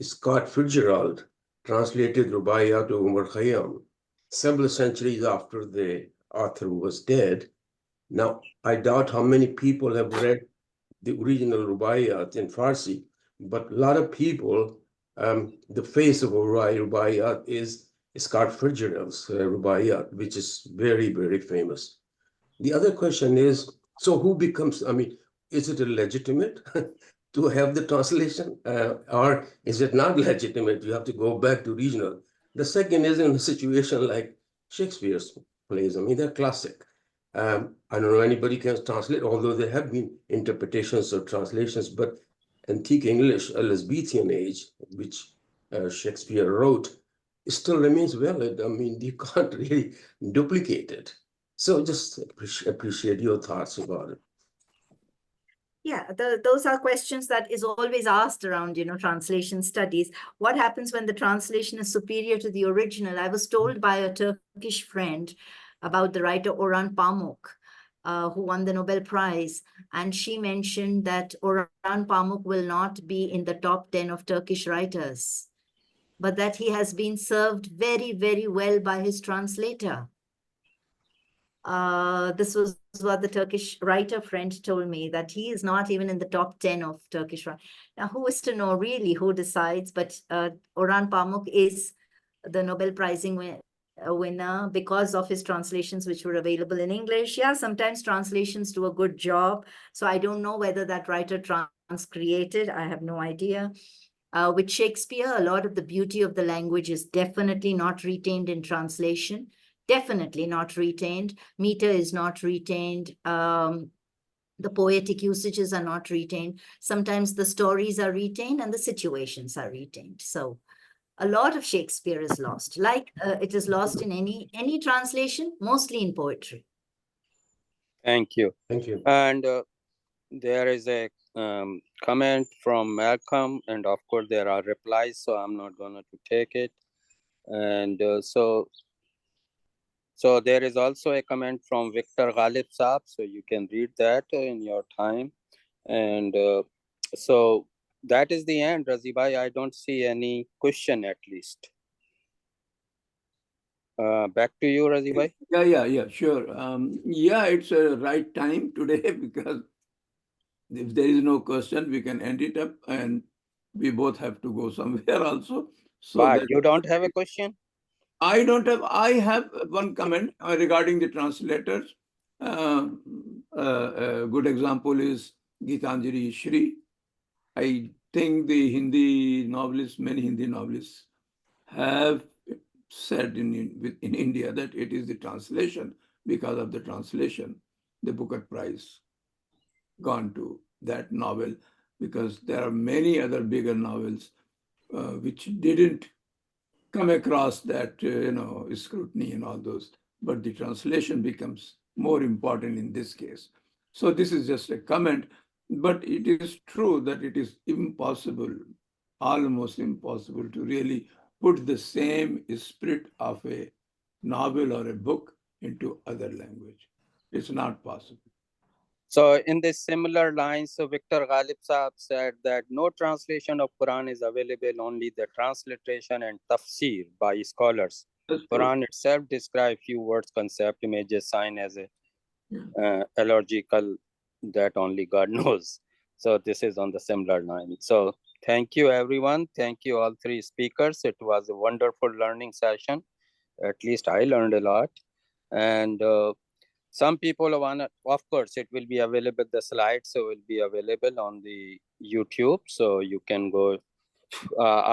Scott Fitzgerald translated Rubaiyat to Umar Khayyam several centuries after the author was dead. Now, I doubt how many people have read the original Rubaiyat in Farsi, but a lot of people, the face of Rubaiyat is Scott Fitzgerald's Rubaiyat, which is very, very famous. The other question is, so who becomes, I mean, is it legitimate to have the translation or is it not legitimate? You have to go back to regional. The second is in a situation like Shakespeare's plays. I mean, they're classic. I don't know anybody can translate, although there have been interpretations or translations, but antique English, Elizabethan age, which Shakespeare wrote, it still remains valid. I mean, you can't really duplicate it. So just appreciate your thoughts about it. Yeah, those are questions that is always asked around, translation studies. What happens when the translation is superior to the original? I was told by a Turkish friend about the writer Orhan Pamuk, who won the Nobel Prize. And she mentioned that Orhan Pamuk will not be in the top 10 of Turkish writers, but that he has been served very, very well by his translator. This was what the Turkish writer friend told me, that he is not even in the top 10 of Turkish writers. Now, who is to know really who decides? But Orhan Pamuk is the Nobel Prize winner because of his translations, which were available in English. Yeah, sometimes translations do a good job. So I don't know whether that writer transcreated. I have no idea. With Shakespeare, a lot of the beauty of the language is definitely not retained in translation. Definitely not retained. Meter is not retained. The poetic usages are not retained. Sometimes the stories are retained and the situations are retained. So a lot of Shakespeare is lost, like it is lost in any translation, mostly in poetry. Thank you. Thank you. And there is a comment from Malcolm, and of course there are replies, so I'm not going to take it. And so there is also a comment from Victor Ghalib Saab, so you can read that in your time. And so that is the end, Razibhai. I don't see any question at least. Back to you, Razibhai. Yeah, sure. Yeah, it's a right time today because if there is no question, we can end it up and we both have to go somewhere also. So But you don't have a question? I have one comment regarding the translators. A good example is Gitanjali Shri. I think the many Hindi novelists have said in India that it is the translation, because of the translation, the Booker Prize gone to that novel, because there are many other bigger novels which didn't come across that scrutiny and all those, but the translation becomes more important in this case. So this is just a comment, but it is true that it is impossible, almost impossible, to really put the same spirit of a novel or a book into other language. It's not possible. So in this similar lines, so Victor Ghalib Saab said that no translation of Quran is available, only the transliteration and tafsir by scholars. That's true. Quran itself describes few words, concept, images, sign as a Yeah. illogical that only God knows. So this is on the similar line. So thank you, everyone. Thank you, all three speakers. It was a wonderful learning session. At least I learned a lot. And some people want, of course, it will be available, the slides so will be available on the YouTube. So you can go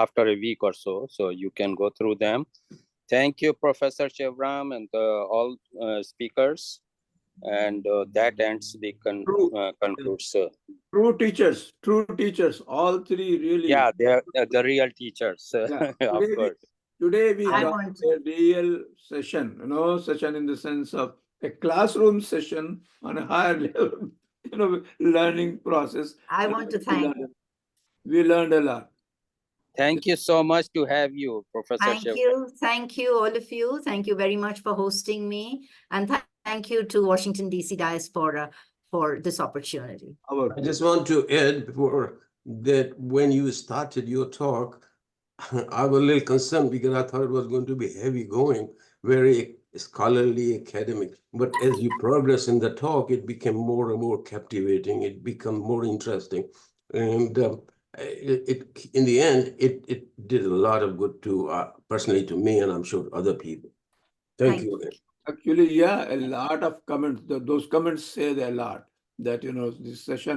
after a week or so. So you can go through them. Thank you, Professor Shivram and all speakers. And that ends the concludes. True teachers, all three really. Yeah, they're the real teachers, Yeah. of course. Today we I got want a real session, session in the sense of a classroom session on a higher level, learning process. I want to thank. We learned a lot. Thank you so much to have you, Professor Shivram. Thank you, all of you. Thank you very much for hosting me. And thank you to Washington, D.C. Diaspora for this opportunity. I just want to add before that when you started your talk, I was a little concerned because I thought it was going to be heavy going, very scholarly, academic. But as you progress in the talk, it became more and more captivating. It became more interesting. And in the end, it did a lot of good to personally to me, and I'm sure other people. Thank you again. Actually, yeah, a lot of comments. Those comments say a lot that, this session